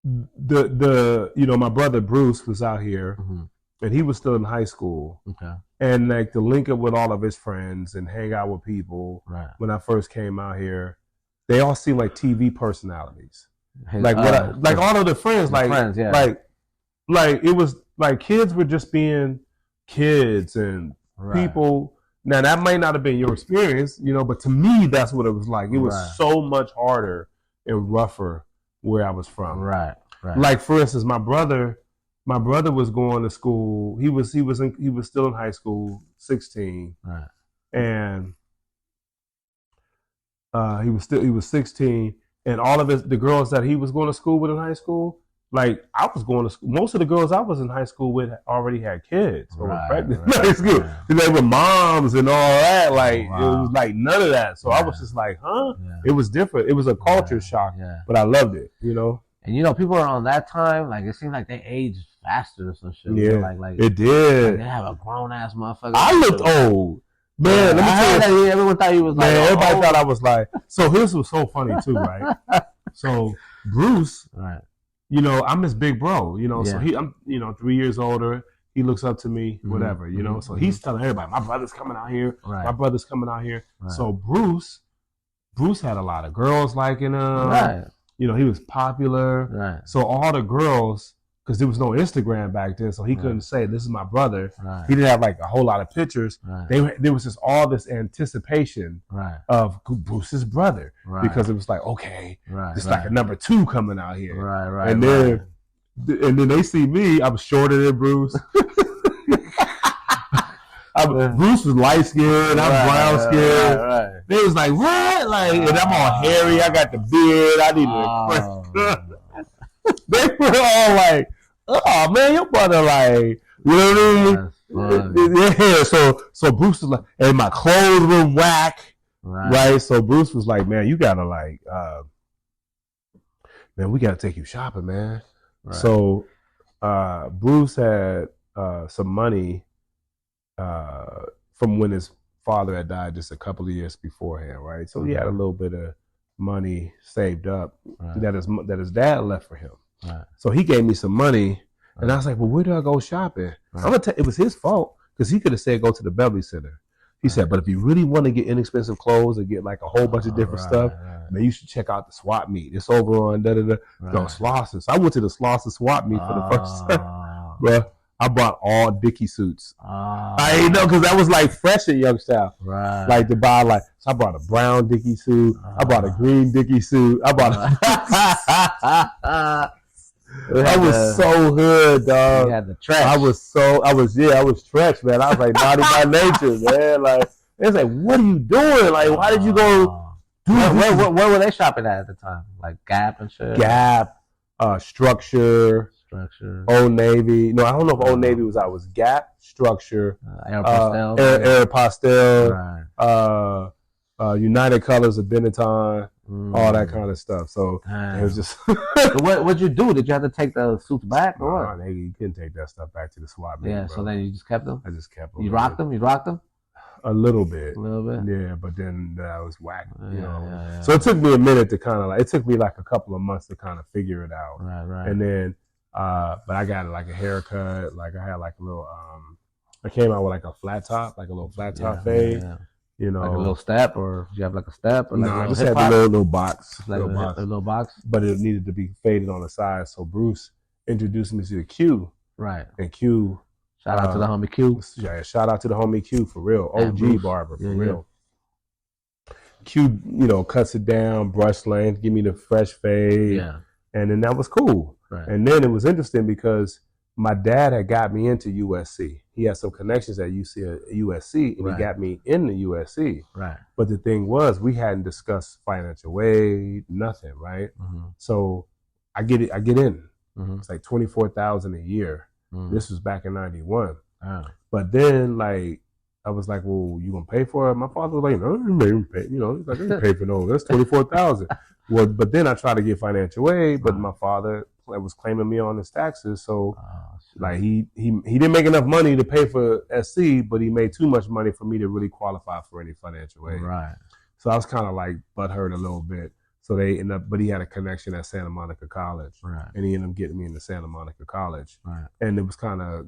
my brother Bruce was out here. And he was still in high school. Okay. And like to link up with all of his friends and hang out with people when I first came out here, they all seemed like TV personalities. Like all of the friends, like it was like kids were just being kids and people. Now that might not have been your experience, but to me, that's what it was like. It was so much harder and rougher where I was from. Right. Like for instance, my brother was going to school. He was still in high school, 16, and he was 16, and all of the girls that he was going to school with in high school, like I was going to school. Most of the girls I was in high school with already had kids or were pregnant in high school. They were moms and all that. Like it was like none of that. So I was just like, huh? Yeah. It was different. It was a culture shock, but I loved it. And people are on that time, like it seemed like they aged faster or some shit. Yeah, like it did. Like they have a grown ass motherfucker. I looked old. Man, let me tell you. Everyone thought he was like, everybody thought I was like. So this was so funny too, right? So Bruce, I'm his big bro, so I'm 3 years older. He looks up to me, whatever, so he's telling everybody, my brother's coming out here. My brother's coming out here. So Bruce had a lot of girls liking him. He was popular. So all the girls, because there was no Instagram back then, so he couldn't say, this is my brother. He didn't have like a whole lot of pictures. There was just all this anticipation of Bruce's brother. Because it was like, okay, it's like a number 2 coming out here. And then they see me, I'm shorter than Bruce. Bruce was light skinned, I'm brown skinned. They was like, what? Like, and I'm all hairy, I got the beard, I need to they were all like, oh man, your brother like, you know what I mean? Yeah, so Bruce was like, and my clothes were whack. Right? So Bruce was like, man, you gotta like, man, we gotta take you shopping, man. So Bruce had some money from when his father had died just a couple of years beforehand, right? So he had a little bit of money saved up that his dad left for him. So he gave me some money, and I was like, well, where do I go shopping? I'm gonna tell it was his fault, because he could have said go to the Beverly Center. He said, but if you really want to get inexpensive clothes and get like a whole bunch of different stuff, man, you should check out the swap meet. It's over on Slauson. So I went to the Slauson swap meet for the first time. Bro, I bought all Dickie suits. I ain't know, because that was like fresh at Youngstown. Like to buy so I bought a brown Dickie suit. I bought a green Dickie suit. I bought I was so hood, dog. You had the trash. I was stretched, man. I was like naughty by nature, man. Like it's like, what are you doing? Like, why did you go? Where were they shopping at the time? Like Gap and shit. Gap, Structure, Old Navy. No, I don't know if Old Navy was out. It was Gap, Structure, Aeropostale, United Colors of Benetton. All that kind of stuff. So it was just. What'd you do? Did you have to take the suits back or what? No, you couldn't take that stuff back to the swap meet. Yeah, bro. So then you just kept them? I just kept them. You rocked them? You rocked them? A little bit. Yeah, but then that was whack. Yeah. So it took me a minute to kind of it took me like a couple of months to kind of figure it out. Right. And then, but I got like a haircut. Like I had like a little, I came out with like a flat top fade. Yeah. Like a little step, or did you have like a step? Or like I just had the little box. Like a little box? But it needed to be faded on the side. So Bruce introduced me to the Q. Right. And Q. Shout out to the homie Q. Yeah, shout out to the homie Q, for real. OG barber, for real. Q, cuts it down, brush length, give me the fresh fade. Yeah. And then that was cool. Right. And then it was interesting because my dad had got me into USC. He had some connections at USC, and he got me in the USC. Right. But the thing was, we hadn't discussed financial aid, nothing, right? So I get in. It's like $24,000 a year. This was back in '91. But then, like, I was like, "Well, you gonna pay for it?" My father was like, "No, you ain't pay. He's like, I didn't pay for no. That's $24,000." Well, but then I tried to get financial aid, but my father was claiming me on his taxes, so like he didn't make enough money to pay for SC, but he made too much money for me to really qualify for any financial aid. Right. So I was kind of like butthurt a little bit. So they ended up, but he had a connection at Santa Monica College, and he ended up getting me into Santa Monica College, and it was kind of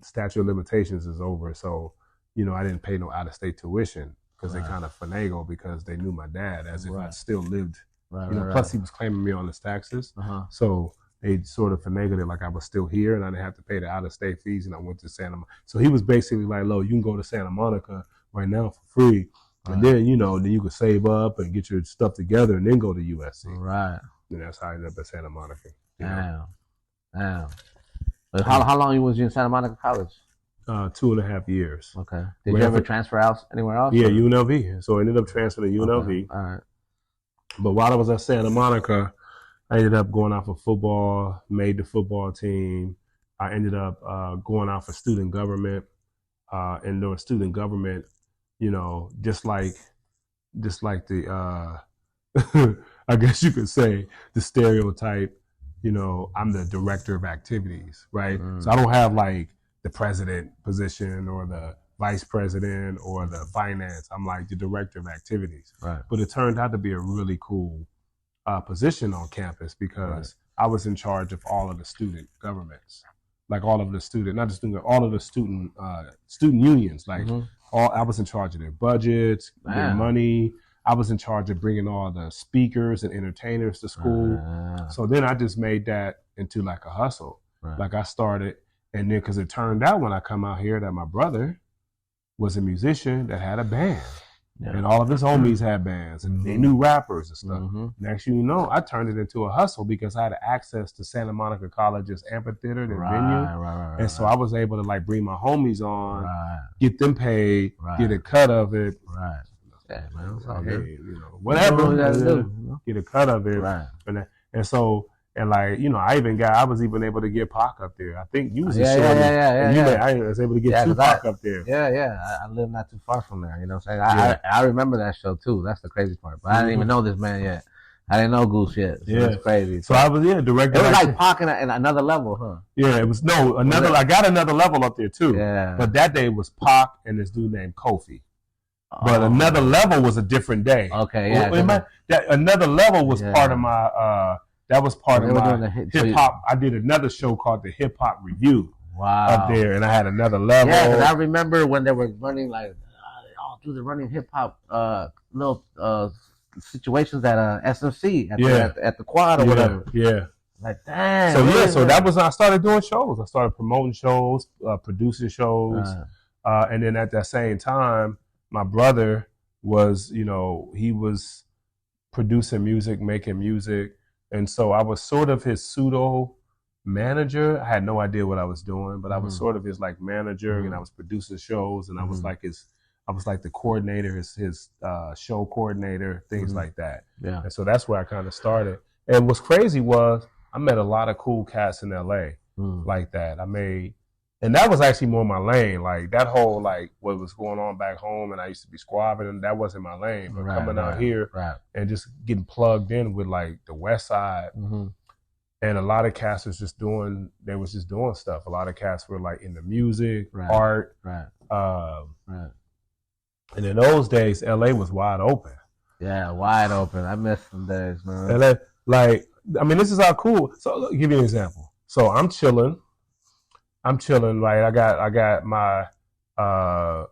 statute of limitations is over, so I didn't pay no out-of-state tuition because they kind of finagled because they knew my dad as if I still lived. Plus he was claiming me on his taxes, so they sort of finagled it like I was still here and I didn't have to pay the out-of-state fees, and I went to Santa Monica. So he was basically like, "Lo, you can go to Santa Monica right now for free, and then then you could save up and get your stuff together and then go to USC." Right. And that's how I ended up at Santa Monica. Damn. But how long was you in Santa Monica College? 2.5 years. Okay. Did you ever transfer out anywhere else? Yeah, UNLV. So I ended up transferring to UNLV. Okay. All right. But while I was at Santa Monica, I ended up going out for football, made the football team. I ended up going out for student government. And during student government, just like the, I guess you could say the stereotype, I'm the director of activities, right? Mm. So I don't have like the president position or the vice president or the finance. I'm like the director of activities. Right. But it turned out to be a really cool position on campus because I was in charge of all of the student governments, like all of the student, not just student, all of the student unions. Like I was in charge of their budgets, their money. I was in charge of bringing all the speakers and entertainers to school. So then I just made that into like a hustle. Right. Like I started, and then because it turned out when I come out here that my brother was a musician that had a band. Yeah. And all of his homies had bands and they knew rappers and stuff. Next thing you know, I turned it into a hustle because I had access to Santa Monica College's amphitheater and venue. And so I was able to like bring my homies on, get them paid, get a cut of it. Right. Yeah, man. It's all good. Whatever. Get a cut of it. Right. And so, and like, I was even able to get Pac up there. I think you was I was able to get Tupac up there. Yeah. I live not too far from there. You know what I'm saying? I remember that show too. That's the crazy part. But I didn't even know this man yet. I didn't know Goose yet. So it's crazy. So I was director. It was like Pac in another level, huh? Yeah, it was another. I got another level up there too. Yeah. But that day was Pac and this dude named Kofi. But another level was a different day. Okay, yeah. Another level was part of my. That was part of my hip hop. I did another show called the Hip Hop Review. Wow. Up there, and I had another level. Yeah, because I remember when they were running like all through the running hip hop little situations at SMC at the quad or whatever. Yeah. Like damn. So that was when I started doing shows. I started promoting shows, producing shows, and then at that same time, my brother was, he was producing music, making music. And so I was sort of his pseudo manager. I had no idea what I was doing, but I was sort of his like manager, and I was producing shows, and I was like the coordinator, his show coordinator, things like that. Yeah. And so that's where I kind of started. And what's crazy was I met a lot of cool cats in LA like that. And that was actually more my lane. Like that whole like what was going on back home, and I used to be squabbing, and that wasn't my lane. But coming out here and just getting plugged in with like the West Side, and a lot of cats was just doing stuff. A lot of cats were like into music, art, and in those days, LA was wide open. Yeah, wide open. I miss some days, man. LA, this is how cool. So I'll give you an example. So I'm chilling, right? I got my, I'm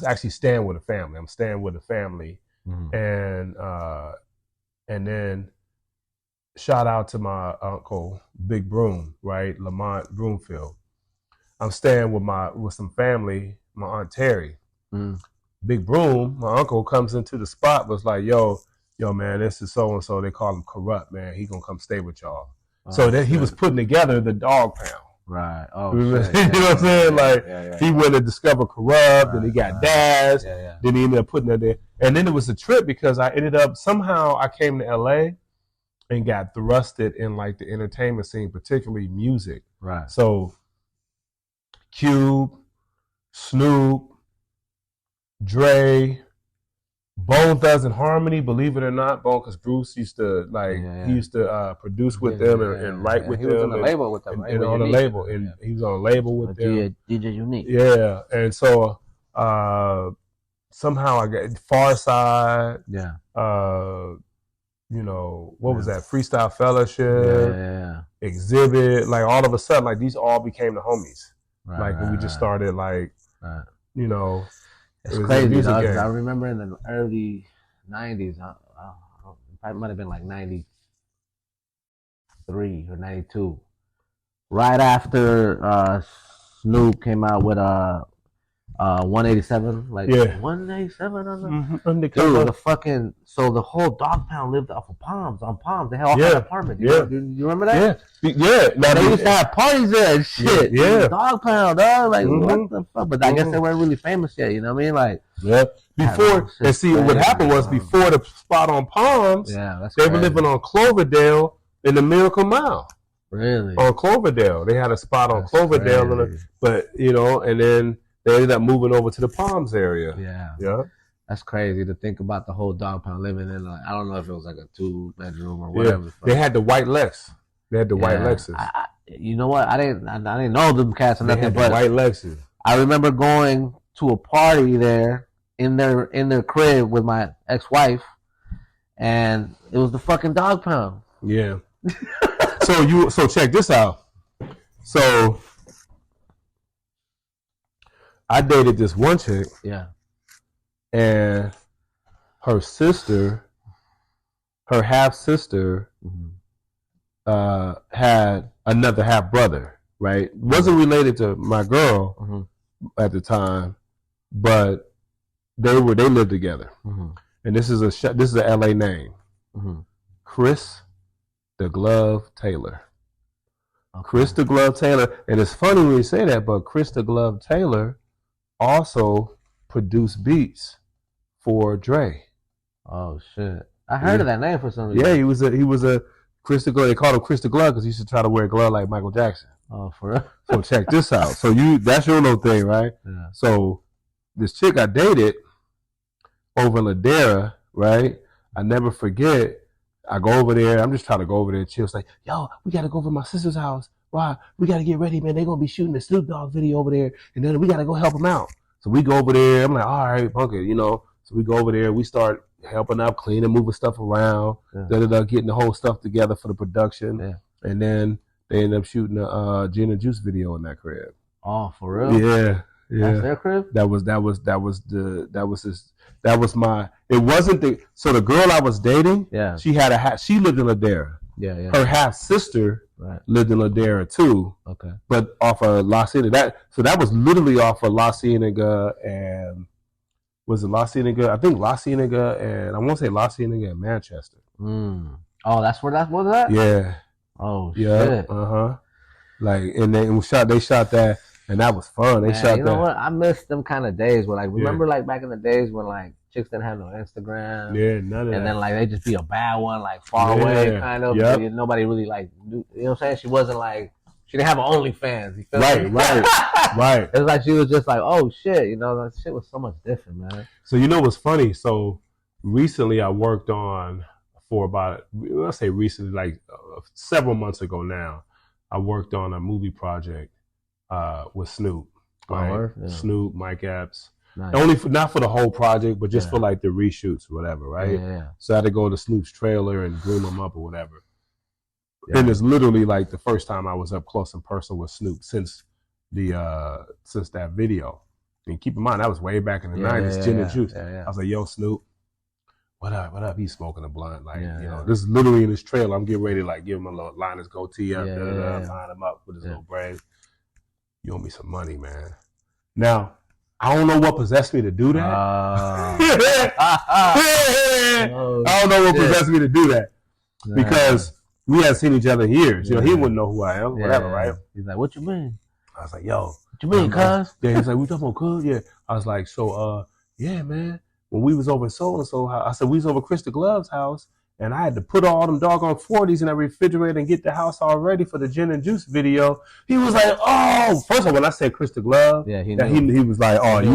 actually staying with a family. I'm staying with a family. And then shout out to my uncle, Big Broom, right? Lamont Broomfield. I'm staying with some family, my Aunt Terry. Big Broom, my uncle comes into the spot, was like, yo, man, this is so-and-so. They call him Corrupt, man. He gonna come stay with y'all. So then he was putting together the dog pound. Right. Oh, you know what I'm saying? He went to discover Corrupt, and he got Daz. Then he ended up putting it there. And then it was a trip because I came to LA and got thrusted in like the entertainment scene, particularly music. Right. So Cube, Snoop, Dre, Bone Thugs and Harmony, believe it or not, because Bruce used to he used to produce with them and write with them. He was on the label with them, right? And on the label, and he was on a label with them. DJ Unique. Yeah, and so somehow I got Far Side. Yeah. What was that? Freestyle Fellowship. Exhibit. Like all of a sudden, like these all became the homies. Right, like when we just started, like It's crazy, dog. I remember in the early 90s, it probably might have been like 90, 93 or 92, right after Snoop came out with 187, like 187 on the dude. The fucking the whole dog pound lived off of Palms. On Palms, they had all had apartments. You remember that? Yeah. Now they used to have parties there and shit. Yeah. Dog pound, dog. Like what the fuck? But I guess they weren't really famous yet. You know what I mean? Like before. And see what happened was before the spot on Palms. They were living on Cloverdale in the Miracle Mile. Really? On Cloverdale, they had a spot on Cloverdale, but and then they ended up moving over to the Palms area. Yeah. That's crazy to think about the whole dog pound living in. Like, I don't know if it was like a 2-bedroom or whatever. Yeah. They had the white Lex. They had the white Lexus. You know what? I didn't know them cats or nothing. But white Lexus. I remember going to a party there in their crib with my ex-wife, and it was the fucking dog pound. Yeah. So check this out. So I dated this one chick. Yeah. And her half sister, had another half brother, right? Wasn't related to my girl at the time, but they lived together. And this is a LA name. Chris the Glove Taylor. Chris the Glove Taylor. And it's funny when you say that, but Chris the Glove Taylor also produced beats for Dre. Oh shit! I heard of that name for some reason. Yeah, he was a Chris the Glove. They called him Chris the Glove because he used to try to wear a glove like Michael Jackson. Oh, for real? So check this out. So that's your little thing, right? Yeah. So this chick I dated over in Ladera, right? I never forget. I go over there. I'm just trying to go over there and chill. It's like, yo, we got to go over to my sister's house. Why? We got to get ready, man. They're going to be shooting the Snoop Dogg video over there. And then we got to go help them out. So we go over there. I'm like, all right, punk it, So we go over there. We start helping out, cleaning, moving stuff around, getting the whole stuff together for the production. Yeah. And then they end up shooting a Gin and Juice video in that crib. Oh, for real? Yeah. That's their crib? It wasn't so the girl I was dating, she lived in Ladera. Yeah. Her half sister lived in Ladera too. Okay. But off of La Cienega. That was literally off of La Cienega and was it La Cienega? I think La Cienega and I won't say La Cienega and Manchester. Oh, that's where that was at? Yeah. Oh shit. Like and they shot that and that was fun. They shot that. You know what? I miss them kind of days where like remember like back in the days when like chicks didn't have no Instagram. Yeah, none of that. And then like they just be a bad one, like far away kind of. Yep. Nobody really like knew, you know what I'm saying? She wasn't like she didn't have OnlyFans. You feel me? Right. It was like she was just like, oh shit, that shit was so much different, man. So what's funny? So recently I worked on let's say recently, like several months ago now, I worked on a movie project with Snoop. Right? Snoop, Mike Epps. Nice. Not for the whole project, but just for like the reshoots or whatever, right? Yeah. So I had to go to Snoop's trailer and groom him up or whatever. Yeah. And it's literally like the first time I was up close and personal with Snoop since that video. And keep in mind that was way back in the 90s, Gin and Juice. I was like, yo, Snoop, what up? He's smoking a blunt. Like, this is literally in his trailer. I'm getting ready to like give him a little line his goatee up, line him up with his little braids. You owe me some money, man. Now, I don't know what possessed me to do that. I don't know what possessed me to do that. Because we hadn't seen each other in years. He wouldn't know who I am, whatever, right? He's like, what you mean? I was like, yo. What you mean, cuz? Yeah, he's like, we talking about cuz? Yeah. I was like, so, yeah, man. When we was over in so-and-so house, I said, we was over Chris the Glove's house, and I had to put all them doggone 40s in that refrigerator and get the house all ready for the Gin and Juice video. He was like, oh. First of all, when I said Chris the Glove, he was like, oh, he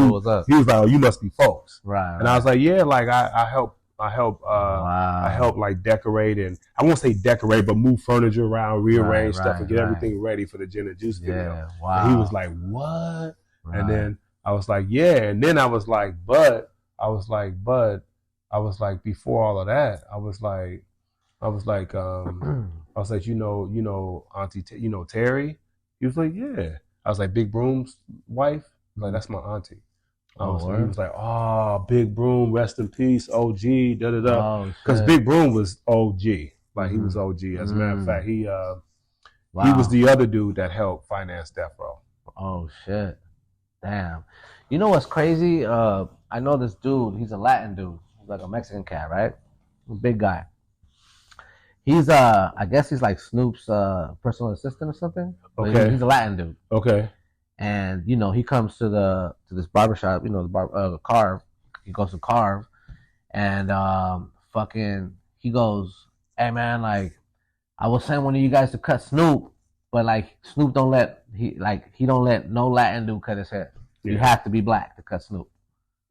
was like, oh, you must be folks. Right. And I was like, yeah, like I help like decorate and I won't say decorate, but move furniture around, rearrange stuff, and get everything ready for the Gin and Juice video. Yeah, wow. And he was like, what? Right. And then I was like, yeah. And then I was like, before all of that, I was like, you know, Auntie, Terry? He was like, yeah. I was like, Big Broom's wife? Like, that's my auntie. He was like, oh, Big Broom, rest in peace, OG, da-da-da. Because Big Broom was OG. Like he was OG. As a matter of fact, he Wow. he was the other dude that helped finance Death Row. Oh shit. Damn. You know what's crazy? I know this dude, he's a Latin dude. He's like a Mexican cat, right? A big guy. He's I guess he's like Snoop's personal assistant or something. Okay. He's a Latin dude. Okay. And you know, he comes to this barbershop, you know, the Carve. He goes to Carve and fucking he goes, "Hey man, like I will send one of you guys to cut Snoop, but like Snoop don't let he don't let no Latin dude cut his hair. You have to be black to cut Snoop."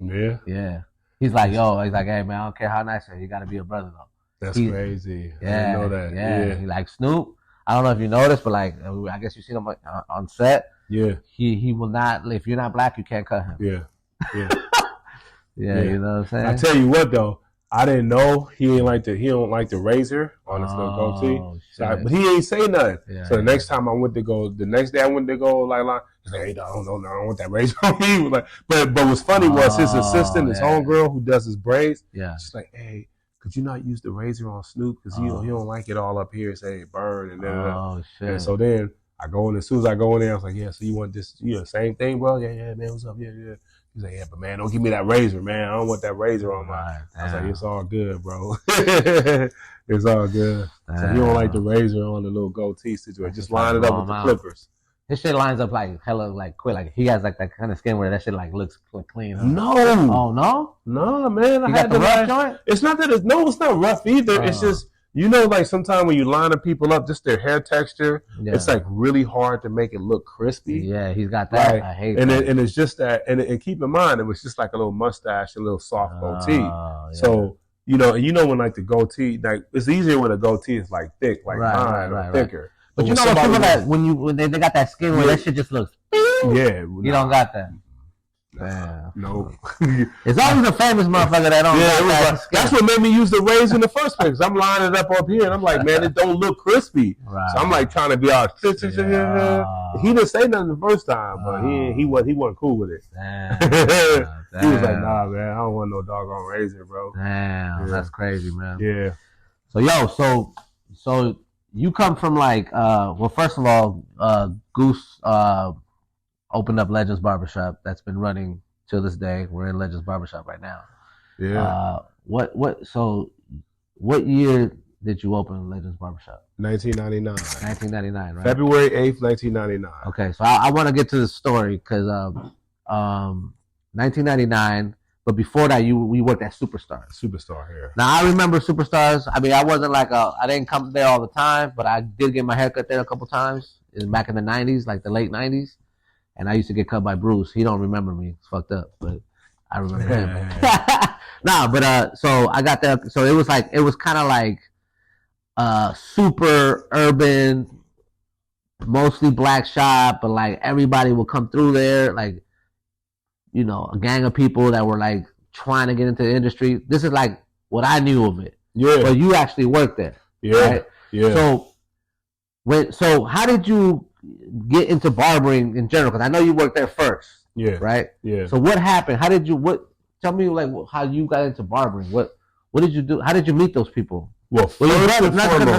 Yeah. Yeah. He's like, "Hey man, I don't care how nice you are, you gotta be a brother though." That's crazy. Yeah, I didn't know that. Yeah. He like Snoop. I don't know if you noticed, but like I guess you seen him on set. Yeah. He will not. If you're not black, you can't cut him. Yeah. Yeah. Yeah. You know what I'm saying? I tell you what though, I didn't know he don't like the razor on his little goatee. But he ain't say nothing. Yeah, so the next day I went to go, like, he's like, "Hey, no, I don't want that razor on me." He was like, but what's funny was his assistant, his homegirl who does his braids. Yeah. She's like, "Hey, could you not use the razor on Snoop? Because he don't like it all up here, say it burn and then." Oh shit. And so then I go in. As soon as I go in there, I was like, "Yeah, so you want this? Same thing, bro? Yeah, man. What's up? Yeah." He's like, "Yeah, but man, don't give me that razor, man. I don't want that razor on my." I was like, "It's all good, bro. It's all good." So you don't like the razor on the little goatee situation. Just line it up with the clippers. His shit lines up like hella like quick. Like he has like that kind of skin where that shit like looks clean. Huh? No. Oh no? No, man. I had the rough joint? It's not that it's not rough either. It's just like sometimes when you line up people up, just their hair texture, it's like really hard to make it look crispy. Yeah, he's got that. Right? I hate that. And it's just that, and keep in mind, it was just like a little mustache, a little soft goatee. Yeah. So, when like the goatee, like it's easier when a goatee is like thick, like mine, or thicker. But you know what people that when they got that skin where that shit just looks. Yeah. You don't got that. No. It's always a famous motherfucker that don't. Yeah, that's what made me use the razor in the first place. I'm lining it up here, and I'm like, man, it don't look crispy. Right. So I'm like trying to be all. He didn't say nothing the first time, but he wasn't cool with it. Damn. He was like, "Nah, man, I don't want no doggone razor, bro." Damn, that's crazy, man. Yeah. So so you come from like well, first of all, Goose opened up Legends Barbershop that's been running till this day. We're in Legends Barbershop right now. Yeah. So what year did you open Legends Barbershop? 1999. 1999, right? February 8th, 1999. Okay, so I want to get to the story because 1999. But before that, we worked at Superstars. Superstar here. Now I remember Superstars. I mean, I wasn't like I didn't come there all the time, but I did get my haircut there a couple times. Back in the '90s, like the late '90s, and I used to get cut by Bruce. He don't remember me. It's fucked up, but I remember him. Nah, but so I got there. So it was kind of like super urban, mostly black shop, but like everybody would come through there, like. A gang of people that were like trying to get into the industry. This is like what I knew of it. Yeah. But you actually worked there. Yeah. Right? Yeah. So how did you get into barbering in general? Because I know you worked there first. Yeah. Right? Yeah. So what happened? Tell me like how you got into barbering. What did you do? How did you meet those people? Well, your brother,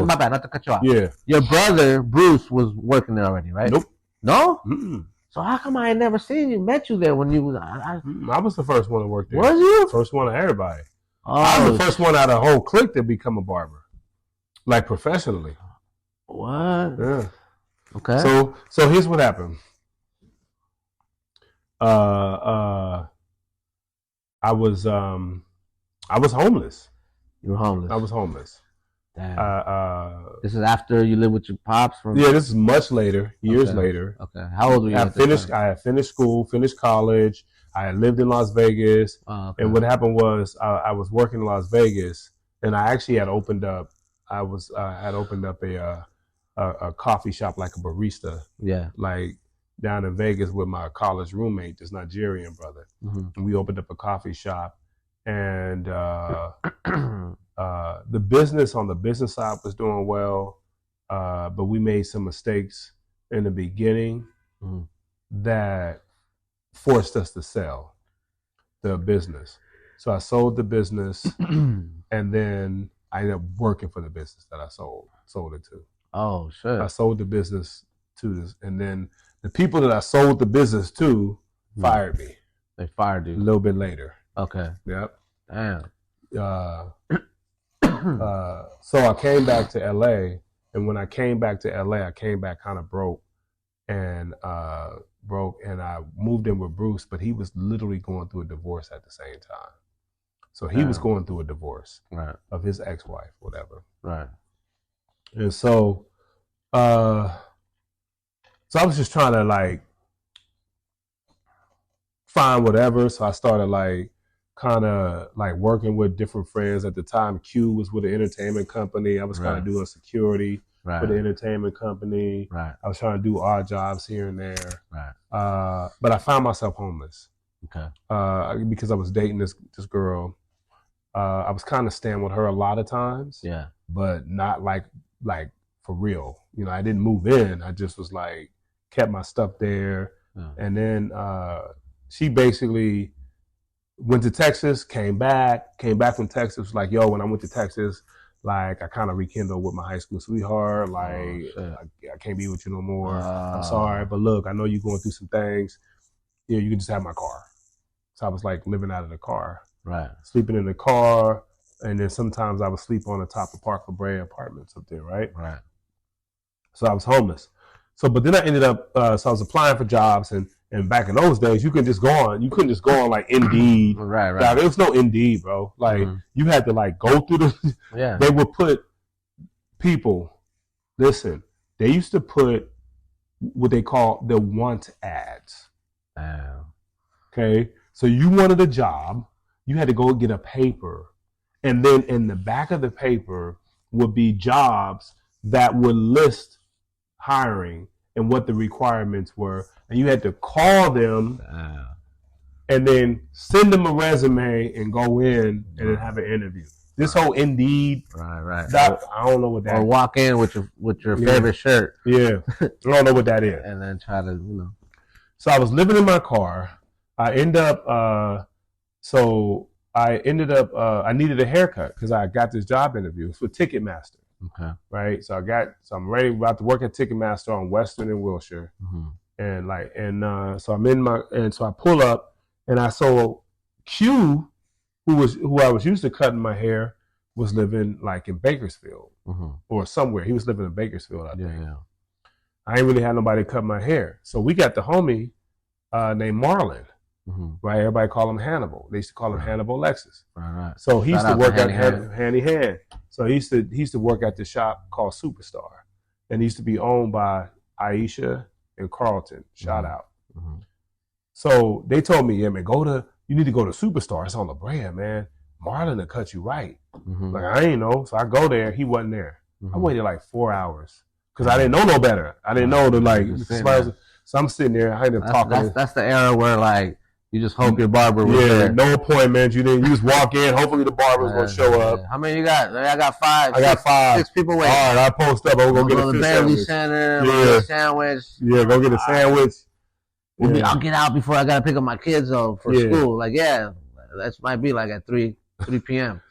my bad, not to cut you off. Yeah. Your brother, Bruce, was working there already, right? Nope. No? Mm-mm. So how come I ain't never met you there when you was? I was the first one to work there. Was you? First one of everybody. I was the first one out of the whole clique to become a barber, like professionally. What? Yeah. Okay. So here's what happened. I was homeless. You were homeless. I was homeless. Damn. This is after you lived with your pops? Yeah, this is much later, years later. Okay. How old were you? I had finished school, finished college. I had lived in Las Vegas. Okay. And what happened was I was working in Las Vegas, and I actually had opened up. A coffee shop, like a barista. Yeah. Like down in Vegas with my college roommate, this Nigerian brother. Mm-hmm. And we opened up a coffee shop, and the business on the business side was doing well, but we made some mistakes in the beginning that forced us to sell the business. So I sold the business, and then I ended up working for the business that I sold it to. Oh shit! I sold the business to this, and then the people that I sold the business to fired me. They fired you a little bit later. Okay. Yep. Damn. So I came back to LA, and when I came back to LA, I came back kind of broke, and I moved in with Bruce, but he was literally going through a divorce at the same time. So he was going through a divorce of his ex-wife, whatever. Right. And so I was just trying to like find whatever. So I started like kind of like working with different friends. At the time, Q was with an entertainment company. I was kind of doing security for the entertainment company. Right. I was trying to do odd jobs here and there. Right. But I found myself homeless. Okay. Because I was dating this girl. I was kind of staying with her a lot of times. Yeah. But not like for real. You know, I didn't move in. I just was like kept my stuff there. Yeah. And then she basically went to Texas, came back from Texas, was like, yo, when I went to Texas, like I kind of rekindled with my high school sweetheart. Like I can't be with you no more. I'm sorry, but look, I know you're going through some things. You know, you can just have my car. So I was like living out of the car. Right. Sleeping in the car. And then sometimes I would sleep on the top of Park La Brea apartments up there, right? Right. So I was homeless. So, but then I ended up, so I was applying for jobs, and back in those days, you couldn't just go on like Indeed. Right. Now, there was no Indeed, bro. Like you had to like go through the, they would put people, listen, they used to put what they call the want ads. Okay. So you wanted a job, you had to go get a paper. And then in the back of the paper would be jobs that would list hiring and what the requirements were. And you had to call them and then send them a resume and go in and then have an interview. This whole Indeed. Right. I don't know what that is. Or walk in with your favorite shirt. Yeah. I don't know what that is. And then try to, So I was living in my car. I ended up, I needed a haircut because I got this job interview. It's with Ticketmaster. Okay. Right. So I'm ready, about to work at Ticketmaster on Western and Wilshire. And so so I pull up and I saw Q, who I was used to cutting my hair, was living like in Bakersfield or somewhere. He was living in Bakersfield, I think. Yeah. I ain't really had nobody to cut my hair. So we got the homie named Marlon. Right, everybody call him Hannibal. They used to call him Hannibal Lexus. Right. So he used to work at Handy Hand. So he used to work at the shop called Superstar, and he used to be owned by Aisha and Carlton. Shout out. So they told me, yeah, man, you need to go to Superstar. It's on La Brea, man. Marlon will cut you right. Like I ain't know. So I go there. He wasn't there. I waited like 4 hours because I didn't know no better. I didn't know so I'm sitting there. I ended up talking. That's the era where like. You just hope your barber was there. No appointments. You just walk in. Hopefully the barber's going to show up. How many you got? I got 5. I got 5. 6 people waiting. All right, I post up. I'm going to go get a fish sandwich. Center. Sandwich. Yeah, go get a sandwich. I'll get out before I got to pick up my kids though for school. Like, that might be like at 3 p.m.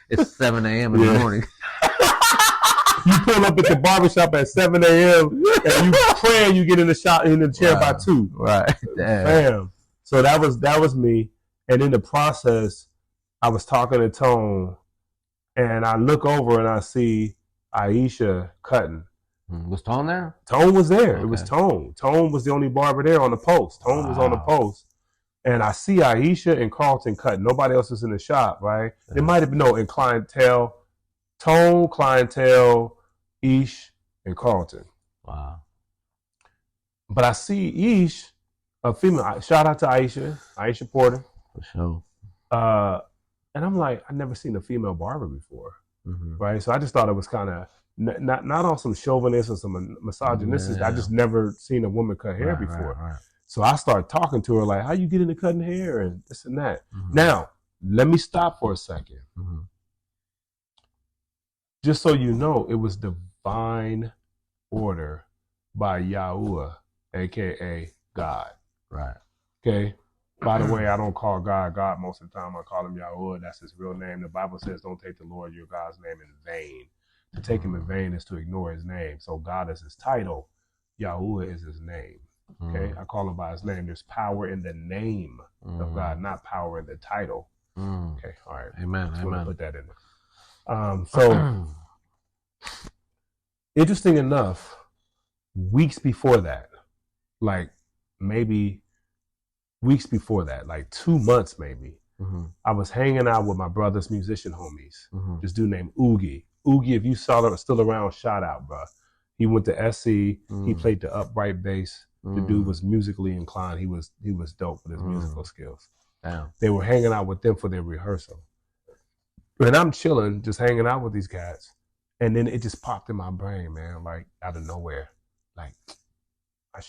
It's 7 a.m. in the morning. You pull up at the barbershop at 7 a.m. and you praying you get in the chair by 2. Right. Damn. So that was me. And in the process, I was talking to Tone, and I look over and I see Aisha cutting. Was Tone there? Tone was there. Okay. It was Tone. Tone was the only barber there on the post. Tone was on the post. And I see Aisha and Carlton cutting. Nobody else is in the shop, right? Yeah. There might have been in clientele. Tone, clientele, Ish, and Carlton. Wow. But I see Ish, a female. Shout out to Aisha Porter. For sure. And I'm like, I've never seen a female barber before, right? So I just thought it was kind of not on some chauvinist or some misogynistic. I just never seen a woman cut hair before. Right. So I started talking to her like, how you get into cutting hair and this and that. Now, let me stop for a second. Just so you know, it was divine order by Yahuwah, a.k.a. God. Right. Okay. By the way, I don't call God God most of the time. I call him Yahuwah. That's his real name. The Bible says don't take the Lord your God's name in vain. To take him in vain is to ignore his name. So God is his title. Yahuwah is his name. Okay, I call him by his name. There's power in the name of God, not power in the title. Okay, all right. Amen. I just want to put that in there. So, interesting enough, weeks before that, like maybe weeks before that, like 2 months maybe, I was hanging out with my brother's musician homies. This dude named Oogie. Oogie, if you saw him still around, shout out, bro. He went to SC. He played the upright bass. The dude was musically inclined. He was dope with his musical skills. Damn. They were hanging out with them for their rehearsal. And I'm chilling, just hanging out with these cats. And then it just popped in my brain, man, like out of nowhere. Like, I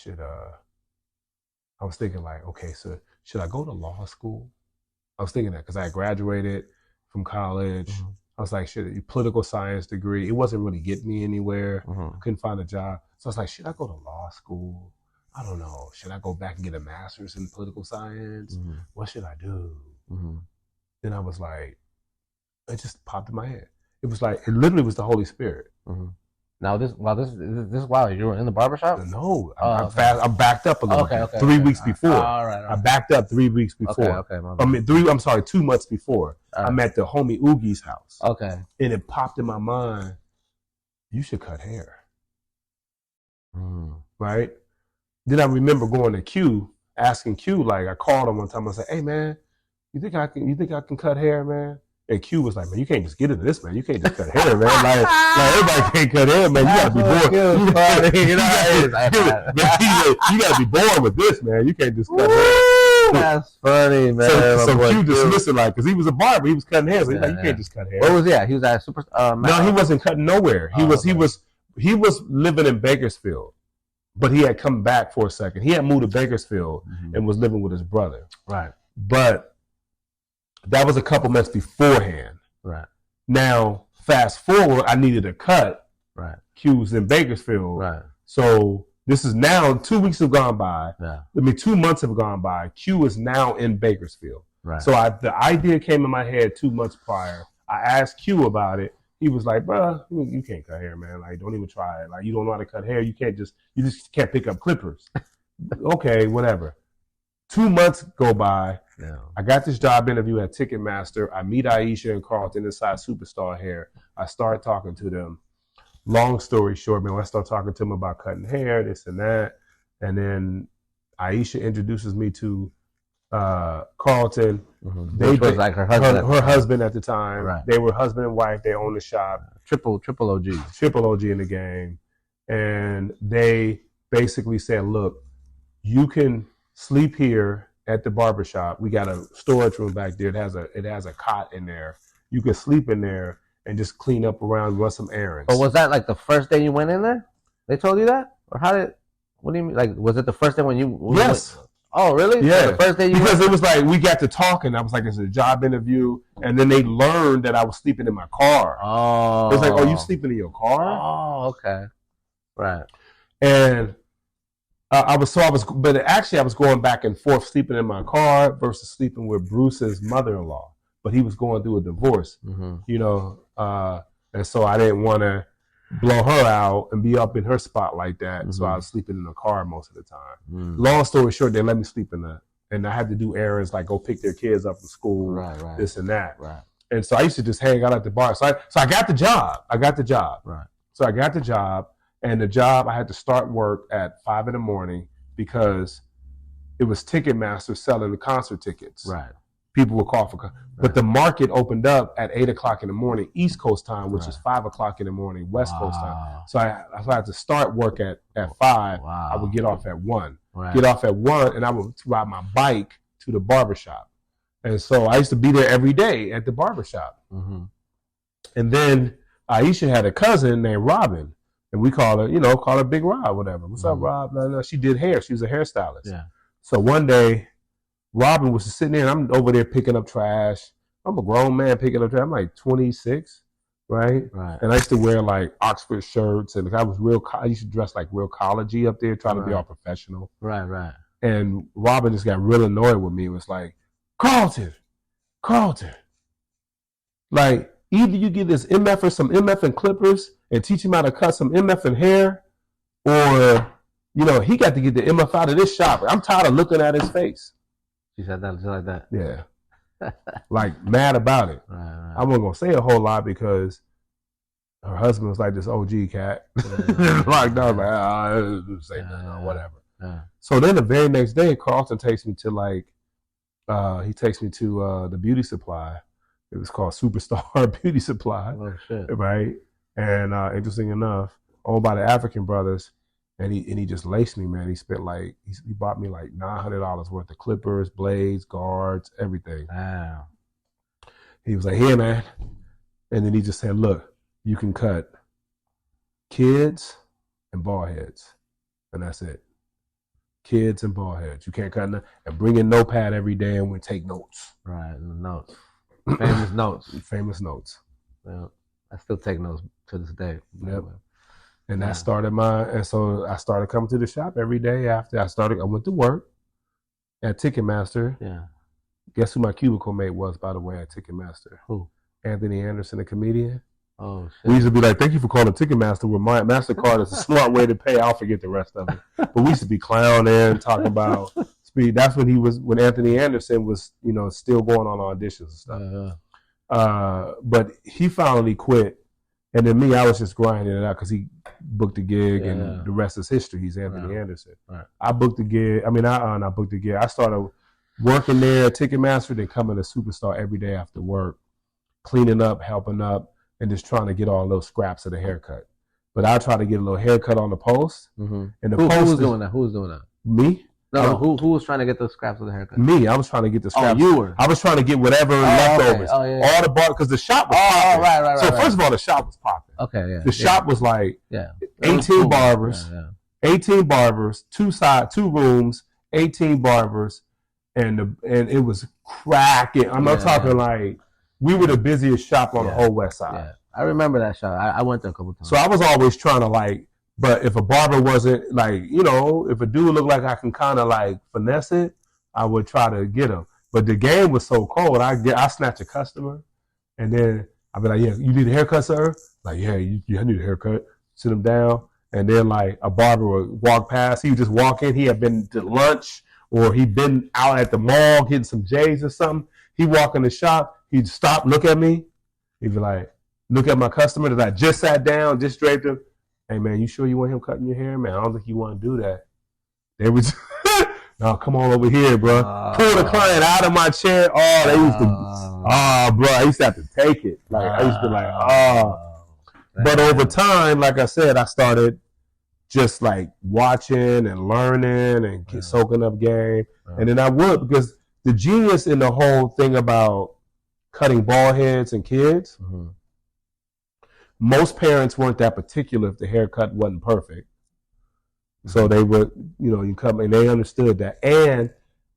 was thinking like, okay, so should I go to law school? I was thinking that because I had graduated from college. I was like, shit, a political science degree. It wasn't really getting me anywhere. I couldn't find a job. So I was like, should I go to law school? I don't know. Should I go back and get a master's in political science? What should I do? Then I was like, it just popped in my head. It was like, it literally was the Holy Spirit. Now this is while you were in the barbershop? No, I'm backed up a little bit. Okay. 3 weeks before. All right. I backed up 3 weeks before. Okay. 2 months before. I'm at the homie Oogie's house. Okay. And it popped in my mind, you should cut hair. Right? Then I remember going to Q, asking Q, like I called him one time. I said, hey man, you think I can cut hair, man? And Q was like, man, you can't just get into this, man. You can't just cut hair, man. Like everybody can't cut hair, man. You gotta be born. You gotta be born with this, man. You can't just cut hair. That's funny, man. So Q dismissed it, like, because he was a barber, he was cutting hair. So he's like, you can't just cut hair. Where was he at? He was at Super. No, he wasn't cutting nowhere. He was living in Bakersfield, but he had come back for a second. He had moved to Bakersfield and was living with his brother. Right. But that was a couple months beforehand. Right. Now, fast forward, I needed a cut. Right. Q's in Bakersfield. Right. So this is now 2 weeks have gone by. Yeah. 2 months have gone by. Q is now in Bakersfield. Right. So the idea came in my head 2 months prior. I asked Q about it. He was like, bro, you can't cut hair, man. Like, don't even try it. Like, you don't know how to cut hair. You just can't pick up clippers. Okay, whatever. 2 months go by. Yeah. I got this job interview at Ticketmaster. I meet Aisha and Carlton inside Superstar Hair. I start talking to them. Long story short, man, when I start talking to them about cutting hair, this and that, and then Aisha introduces me to Carlton. They was like her husband. Her husband at the time. Right. They were husband and wife. They owned the shop. Triple OG. Triple OG in the game. And they basically said, look, you can sleep here at the barbershop. We got a storage room back there. It has a cot in there. You can sleep in there and just clean up around, run some errands. But was that like the first day you went in there? They told you that? Or what do you mean? Like, was it the first day when you Yes. Oh, really? Yeah. So the first day because it was like, we got to talking. I was like, it's a job interview. And then they learned that I was sleeping in my car. Oh. It was like, oh, you sleeping in your car? Oh, okay. Right. And I was going back and forth sleeping in my car versus sleeping with Bruce's mother-in-law. But he was going through a divorce, you know, and so I didn't want to blow her out and be up in her spot like that. So I was sleeping in the car most of the time. Long story short, they let me sleep in that. And I had to do errands like go pick their kids up from school, this and that. Right. And so I used to just hang out at the bar. So I got the job. Right. So I got the job. And the job, I had to start work at 5 a.m. because it was Ticketmaster selling the concert tickets. Right. People would call for, but the market opened up at 8 o'clock in the morning, East Coast time, which is 5 o'clock in the morning, West Coast time. So I had to start work at 5. Wow. I would get off at 1. Right. Get off at 1, and I would ride my bike to the barbershop. And so I used to be there every day at the barbershop. And then Aisha had a cousin named Robin. And we call her Big Rob, whatever. What's up, Rob? No, she did hair. She was a hairstylist. Yeah. So one day, Robin was just sitting there, and I'm over there picking up trash. I'm a grown man picking up trash. I'm like 26, right? Right. And I used to wear like Oxford shirts, and I used to dress like real collegey up there, trying to be all professional. Right. And Robin just got real annoyed with me. It was like, Carlton, like either you get this MF or some MF and clippers and teach him how to cut some MF and hair, or he got to get the MF out of this shop. I'm tired of looking at his face. She said that just like that. Yeah. Like mad about it. Right. I wasn't gonna say a whole lot because her husband was like this OG cat. Like that, like I didn't say nothing or whatever. Yeah. So then the very next day, Carlton takes me to the beauty supply. It was called Superstar Beauty Supply. Oh shit! Right, and interesting enough, owned by the African brothers, and he just laced me, man. He spent he bought me like $900 worth of clippers, blades, guards, everything. Wow. He was like, "Here, man," and then he just said, "Look, you can cut kids and bald heads, and that's it. Kids and bald heads. You can't cut nothing. And bring a notepad every day and we take notes." Right, notes. Famous notes. Famous notes. Well, I still take notes to this day. Yep. And that started and so I started coming to the shop every day after I went to work at Ticketmaster. Yeah. Guess who my cubicle mate was, by the way, at Ticketmaster? Who? Anthony Anderson, a comedian. Oh, shit. We used to be like, "Thank you for calling Ticketmaster. With my MasterCard is a smart way to pay. I'll forget the rest of it." But we used to be clowning, talking about speed. That's when Anthony Anderson was, still going on auditions and stuff. But he finally quit. And then me, I was just grinding it out because he booked a gig and the rest is history. He's Anthony Anderson. Right. I booked the gig. I mean, I not booked the gig. I started working there at Ticketmaster, then coming to Superstar every day after work, cleaning up, helping up, and just trying to get all those scraps of the haircut. But I try to get a little haircut on the post. Mm-hmm. And who was doing that? Who was doing that? Me? No, who was trying to get the scraps of the haircut? Me. I was trying to get the scraps. Oh, you were? I was trying to get whatever leftovers. Okay. Oh, yeah. All the bar, because the shop was popping. Right. So first of all, the shop was popping. Okay, yeah. The shop was like 18 cool. barbers, 18 barbers, two rooms, 18 barbers, and it was cracking. I'm not talking like we were the busiest shop on the whole West Side. Yeah. I remember that shop. I went there a couple times. So I was always trying to but if a barber wasn't if a dude looked like I can kind of finesse it, I would try to get him. But the game was so cold. I snatch a customer, and then I'd be like, "Yeah, you need a haircut, sir?" Like, "Yeah, I need a haircut." Sit him down, and then a barber would walk past. He would just walk in. He had been to lunch, or he'd been out at the mall getting some J's or something. He'd walk in the shop. He'd stop, look at me. He'd be like, look at my customer that I just sat down, just draped him. "Hey, man, you sure you want him cutting your hair, man? I don't think you want to do that." They was, "No, come on over here, bro." Pull the client out of my chair. Oh, they used to, bro, I used to have to take it. I used to be But over time, like I said, I started just watching and learning and soaking up game. And then I would, because the genius in the whole thing about cutting bald heads and kids, most parents weren't that particular if the haircut wasn't perfect. So they would, you come and they understood that. And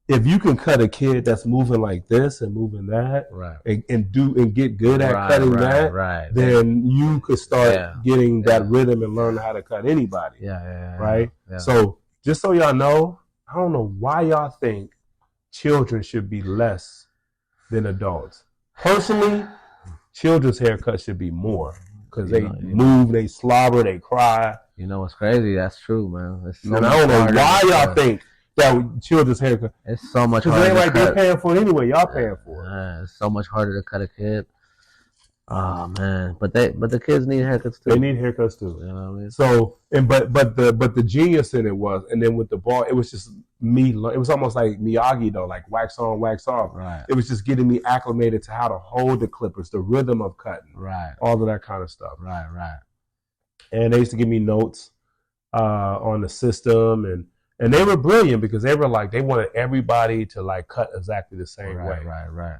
if you can cut a kid that's moving like this and moving that, and get good at cutting that, then you could start getting that rhythm and learn how to cut anybody. Right? Yeah. So just so y'all know, I don't know why y'all think children should be less than adults. Personally, children's haircuts should be more. Because they move, they slobber, they cry. You know what's crazy? That's true, man. And I don't know why y'all think that children's haircut. It's so much harder. Because it ain't they're paying for it anyway. Y'all paying for it. It's so much harder to cut a kid. Oh man, but the kids need haircuts too. They need haircuts too. You know what I mean? So but the genius in it was, and then with the ball, it was just me. It was almost like Miyagi though, like wax on, wax off. Right. It was just getting me acclimated to how to hold the clippers, the rhythm of cutting. Right. All of that kind of stuff. Right. And they used to give me notes on the system, and they were brilliant because they were they wanted everybody to cut exactly the same way. Right.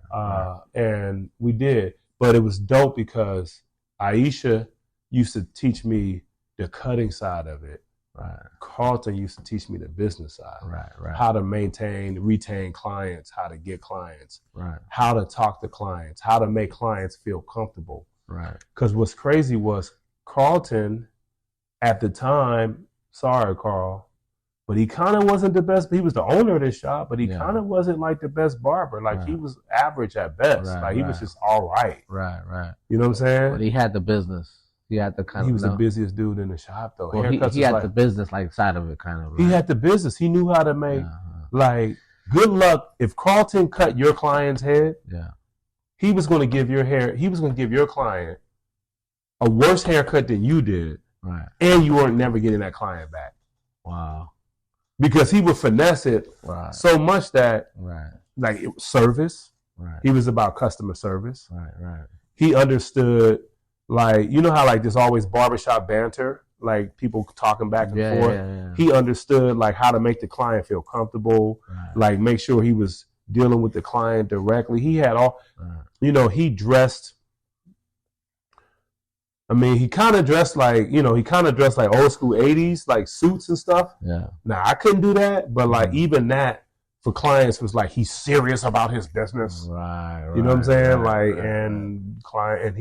And we did. But it was dope because Aisha used to teach me the cutting side of it. Right. Carlton used to teach me the business side. Right. How to retain clients, how to get clients. Right. How to talk to clients, how to make clients feel comfortable. Right. Because what's crazy was Carlton at the time, sorry, Carl, but he kind of wasn't the best. He was the owner of this shop, but he kind of wasn't like the best barber. Like he was average at best. Like he was just all right. Right. You know what I'm saying? But he had the business. He had the kind. He was the busiest dude in the shop, though. Well, he had the business like side of it, kind of. Right? He had the business. He knew how to make like. Good luck if Carlton cut your client's head. Yeah, he was going to give your hair. He was going to give your client a worse haircut than you did, right? And you weren't never getting that client back. Wow. Because he would finesse it so much that, like it was service. Right. He was about customer service. Right. He understood, like, you know how like there's always barbershop banter, like people talking back and forth. Yeah. He understood like how to make the client feel comfortable, like make sure he was dealing with the client directly. He had all, you know, he dressed. I mean, he kind of dressed like, you know, old school 80s, like suits and stuff. Yeah. Now, I couldn't do that, but like even that for clients was like, he's serious about his business. Right. You know what I'm saying? And client, and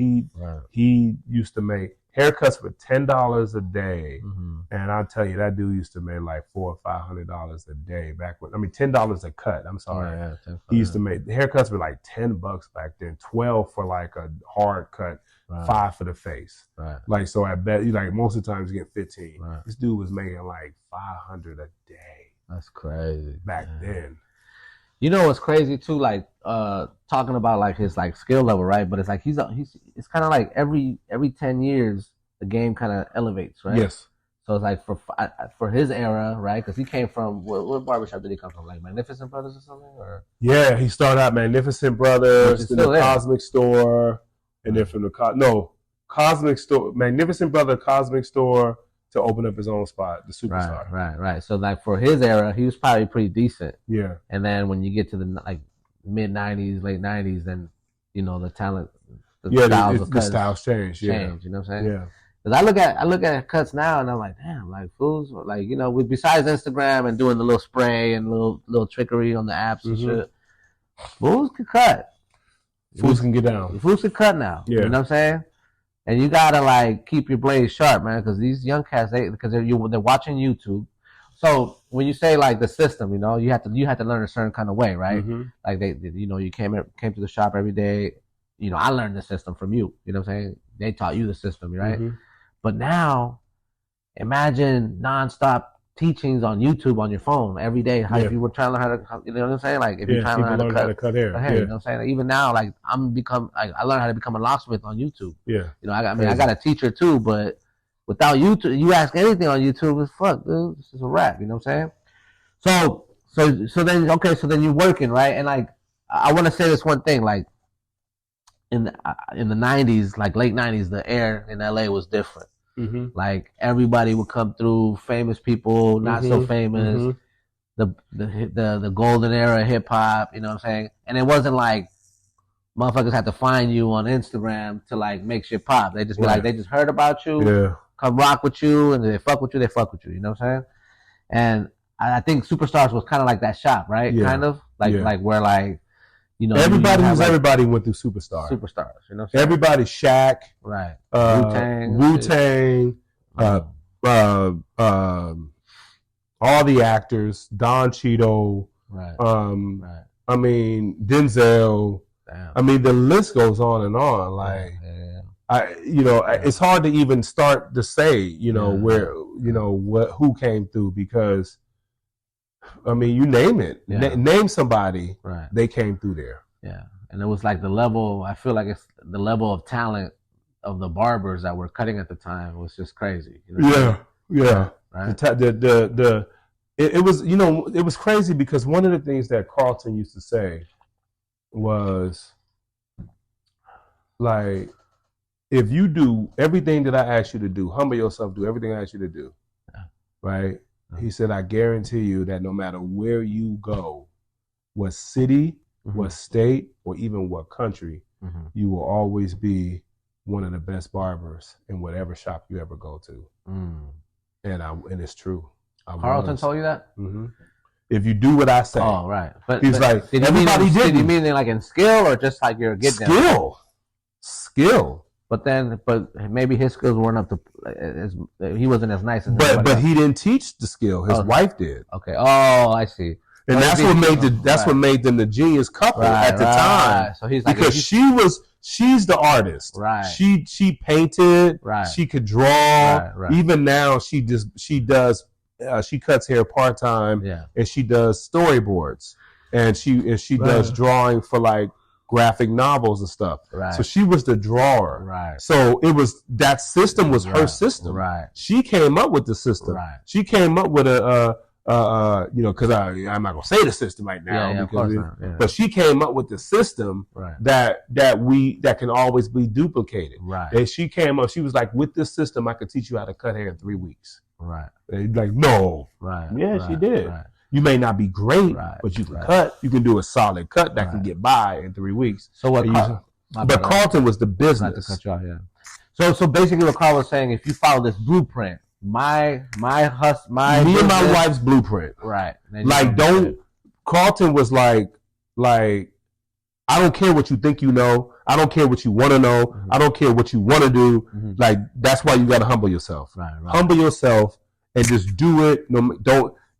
he used to make haircuts for $10 a day. Mm-hmm. And I'll tell you, that dude used to make like $400 or $500 a day back when, I mean, $10 a cut. I'm sorry. He used to make haircuts for like $10 back then, 12 for like a hard cut. 5 for the face. Like, so I bet you like most of the times you get 15. This dude was making like $500 a day. That's crazy. Back then. You know what's crazy too? Like talking about like his like skill level, right? But it's like he's it's kind of like every 10 years the game kind of elevates, right? Yes. So it's like for his era, right? Because he came from what barbershop did he come from? Like Magnificent Brothers or something? Or yeah, he started out Magnificent Brothers, then the Cosmic Store. And then from the Cosmic Store, Magnificent Brother Cosmic Store to open up his own spot, the Superstar. Right. So like for his era, he was probably pretty decent. Yeah. And then when you get to the like mid '90s, late '90s, then you know the talent, the styles change. You know what I'm saying? Yeah. Because I look at cuts now and I'm like, damn, like fools, like you know, besides Instagram and doing the little spray and little trickery on the apps and shit, fools can cut. Fools can get down. Fools can cut now. Yeah. You know what I'm saying? And you gotta like keep your blade sharp, man, because these young cats, they're watching YouTube. So when you say like the system, you know, you have to learn a certain kind of way, right? Mm-hmm. Like you came to the shop every day. You know, I learned the system from you. You know what I'm saying? They taught you the system, right? Mm-hmm. But now, imagine nonstop teachings on YouTube on your phone every day. If you were trying to learn how to, you know what I'm saying? Like if you're trying to learn how to cut hair, you know what I'm saying? Like, even now, like I learned how to become a locksmith on YouTube. Yeah. You know, I got a teacher too, but without YouTube, you ask anything on YouTube, it's fuck, dude. This is a wrap. You know what I'm saying? So then you're working, right? And like I want to say this one thing, like in the 90s, like late 90s, the air in LA was different. Mm-hmm. Like everybody would come through, famous people, not so famous, the golden era of hip hop, you know what I'm saying? And it wasn't like motherfuckers had to find you on Instagram to like make shit pop. They just be like, they just heard about you, come rock with you, and they fuck with you, you know what I'm saying? And I think Superstars was kind of like that shop, right? Yeah. Kind of like where like, you know, everybody went through Superstars. You know what I'm saying? Everybody, Shaq, right? Wu-Tang, all the actors, Don Cheadle, right? I mean Denzel. Damn. I mean the list goes on and on. Like it's hard to even start to say, you know, where, you know, who came through, because I mean, you name it. Yeah. Name somebody. Right. They came through there. Yeah. And it was like the level, I feel like it's the level of talent of the barbers that were cutting at the time was just crazy. You know yeah. Right. It was, you know, it was crazy because one of the things that Carlton used to say was like, if you do everything that I ask you to do, humble yourself, do everything I ask you to do. Yeah. Right? He said, I guarantee you that no matter where you go, what city, what state, or even what country, you will always be one of the best barbers in whatever shop you ever go to. And it's true. Carlton told you that? Mm-hmm. If you do what I say. Oh, right. But he's like, did you mean like in skill or just like you're getting skill? But maybe his skills weren't up to. He wasn't as nice as. But he didn't teach the skill. His wife did. Okay. Oh, I see. And that's what made them the genius couple at the time. So he's like, because she's the artist. Right. She painted. Right. She could draw. Right. Even now she cuts hair part time. Yeah. And she does storyboards. And she does drawing for like graphic novels and stuff. Right. So she was the drawer. Right. So that system was her system. Right. She came up with the system. Right. She came up with because I'm not gonna say the system right now, but she came up with the system that can always be duplicated. Right. And she came up. She was like, with this system, I could teach you how to cut hair in 3 weeks. Right. And like, no. Right. Yeah, she did. Right. You may not be great, but you can cut. You can do a solid cut that can get by in 3 weeks. So what? But Carlton was the business. Not to cut you off, yeah. So basically, what Carl was saying, if you follow this blueprint. Me and my wife's blueprint. Right. Like, Carlton was like, I don't care what you think you know. I don't care what you want to know. Mm-hmm. I don't care what you want to do. Mm-hmm. Like, that's why you got to humble yourself. Right. Humble yourself and just do it.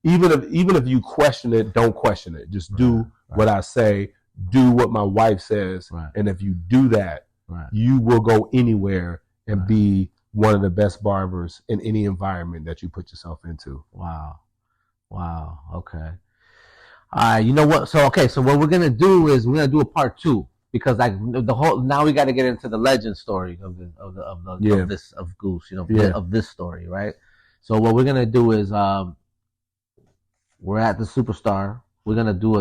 Even if you question it, don't question it. Just do what I say. Do what my wife says. Right. And if you do that, you will go anywhere and be one of the best barbers in any environment that you put yourself into. Wow. Okay. You know what? So what we're gonna do is we're gonna do a part 2 because like now we got to get into the legend story of Goose. Of this story, right? So what we're gonna do is we're at the Superstar. We're gonna do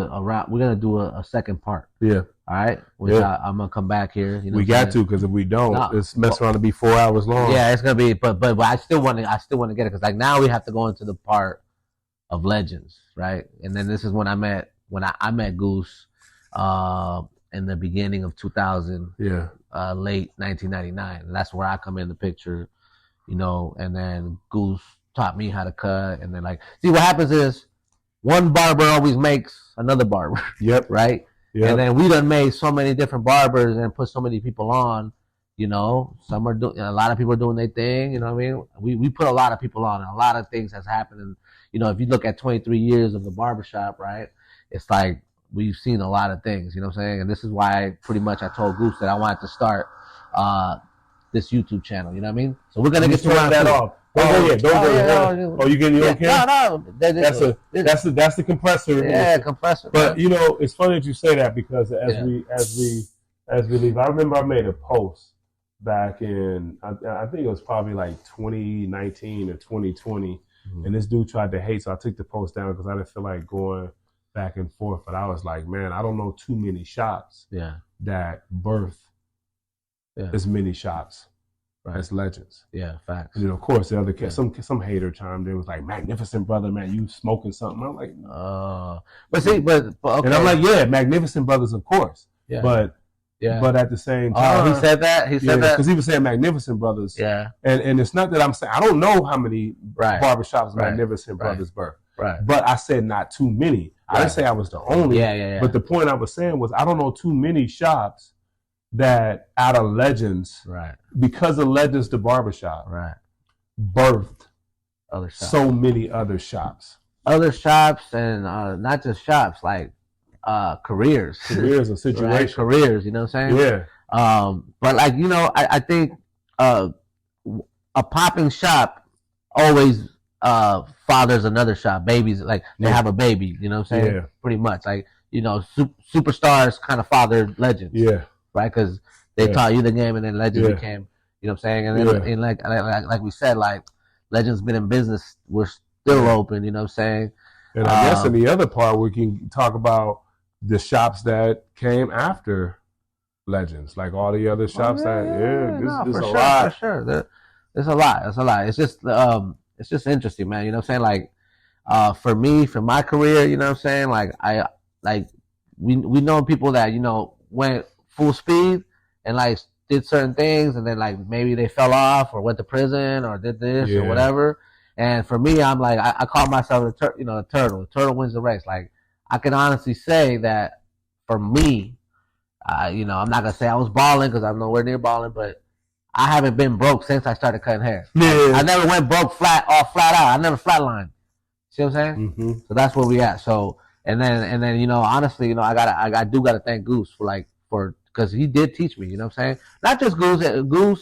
a second part. Yeah. All right. I'm gonna come back here. We got to, because if we don't, it's mess around to be 4 hours long. Yeah, it's gonna be. But I still want to get it because like now we have to go into the part of legends, right? And then this is when I met Goose, in the beginning of 2000. Yeah. Late 1999. And that's where I come in the picture, And then Goose taught me how to cut, and then see what happens is one barber always makes another barber. Yep. Right. Yep. And then we done made so many different barbers and put so many people on, some are doing, a lot of people are doing their thing, you know what I mean? We put a lot of people on, and a lot of things has happened. And, if you look at 23 years of the barbershop, right, it's like we've seen a lot of things, you know what I'm saying? And this is why pretty much I told Goose that I wanted to start this YouTube channel, you know what I mean? So we're going to get to that off. Don't go. Oh, you getting your own camera? No. That's the compressor. Yeah, compressor. But it's funny that you say that because as we leave, I remember I made a post back in I think it was probably like 2019 or 2020, and this dude tried to hate, so I took the post down because I didn't feel like going back and forth. But I was like, man, I don't know too many shops that birth as many shops. As legends. Yeah, facts. Of course, the other some hater chimed in, was like, "Magnificent brother, man, you smoking something?" I'm like, but okay. And I'm like, yeah, Magnificent Brothers, of course. Yeah. But at the same time, he said that. He said that because he was saying Magnificent Brothers. Yeah. And it's not that I'm saying I don't know how many barbershops Magnificent Brothers birth. Right. But I said not too many. I didn't say I was the only. Yeah. But the point I was saying was I don't know too many shops that out of legends, because of Legends the Barbershop, birthed other shops. So many other shops. And not just shops, like careers. Careers and situations. Right? Careers, you know what I'm saying? Yeah. But I think a popping shop always fathers another shop. Babies, they have a baby, you know what I'm saying? Yeah. Pretty much. Superstars kind of fathered legends. Yeah. Right, because they taught you the game, and then Legends became, you know what I'm saying? And then, and like we said, Legends been in business, we're still open, you know what I'm saying? And I guess in the other part, we can talk about the shops that came after Legends, like all the other shops there's a lot. For sure, there's a lot. It's just interesting, man. You know what I'm saying? For me, for my career, you know what I'm saying? We know people that went full speed and did certain things, and then maybe they fell off or went to prison or did this or whatever. And for me, I'm I call myself a turtle. The turtle wins the race. I can honestly say that for me, I'm not gonna say I was balling because I'm nowhere near balling, but I haven't been broke since I started cutting hair. Yeah. I never went broke flat out. I never flatlined. See what I'm saying? Mm-hmm. So that's where we at. So and then you know, honestly, you know, I do gotta thank Goose for because he did teach me. You know what I'm saying? Not just Goose.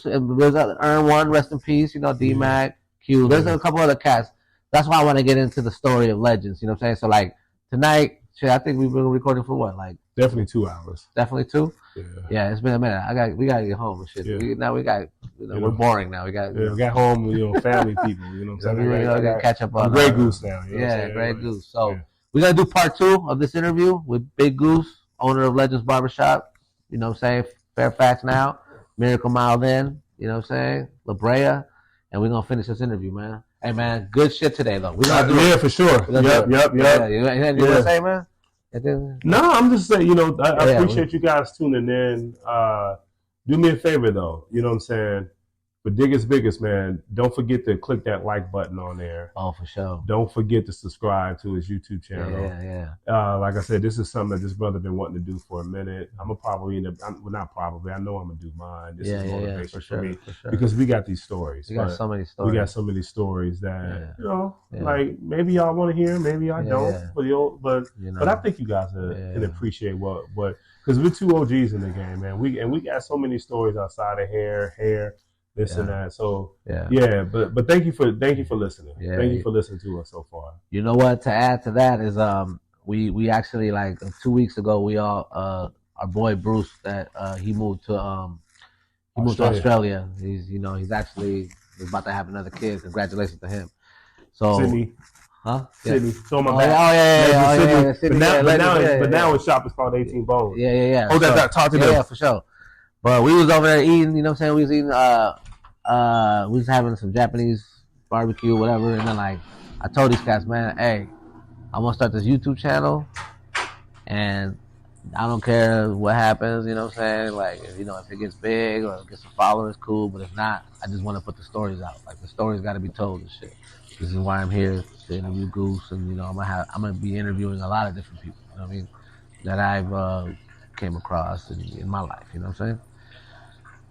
There's Earn One, rest in peace. You know, D Mac, Q. There's a couple other cats. That's why I want to get into the story of legends. You know what I'm saying? So like tonight, shit, I think we've been recording for what, like definitely 2 hours. Definitely 2. Yeah. Yeah, it's been a minute. We gotta get home and shit. Yeah. We're boring now. We got home. You know, family people. You know what I'm saying? We gotta catch up on Grey Goose now. You know Grey Goose. So we're gonna do part 2 of this interview with Big Goose, owner of Legends Barbershop. You know what I'm saying? Fairfax now, Miracle Mile then. You know what I'm saying? La Brea, and we're gonna finish this interview, man. Hey man, good shit today though. We gonna do it for sure. Yep. Yeah, you wanna say, man? No, I'm just saying, you know, I appreciate you guys tuning in. Do me a favor though, you know what I'm saying? For Diggers Biggest, man, don't forget to click that like button on there. Oh, for sure. Don't forget to subscribe to his YouTube channel. Yeah. Like I said, this is something that this brother been wanting to do for a minute. I know I'm gonna do mine. This is motivation for me because we got these stories. We got so many stories. We got so many stories that you know, like maybe y'all want to hear, maybe y'all don't. But I think you guys can appreciate what because we're 2 OGs in the game, man. We got so many stories outside of hair. This and that. So but thank you for listening. Yeah, thank you for listening to us so far. You know what? To add to that is we actually like 2 weeks ago we all our boy Bruce that he moved to Australia. He's actually about to have another kid. Congratulations to him. So Sydney. Huh? Sydney. So my But now his shop is called 18 Bones. Yeah. Oh, talk to them. Yeah, for sure. But we was over there eating, you know what I'm saying? We was eating, we was having some Japanese barbecue, whatever. And then, like, I told these guys, man, hey, I'm going to start this YouTube channel. And I don't care what happens, you know what I'm saying? Like, if it gets big or gets some followers, cool. But if not, I just want to put the stories out. Like, the stories got to be told and shit. This is why I'm here to interview Goose. And, I'm going to be interviewing a lot of different people, you know what I mean? That I've came across in my life, you know what I'm saying?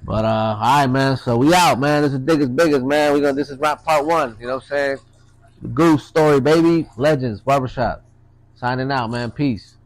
But all right, man. So we out, man. This is Diggers Biggest, man. This is part 1. You know what I'm saying? The Goose story, baby. Legends Barbershop. Signing out, man. Peace.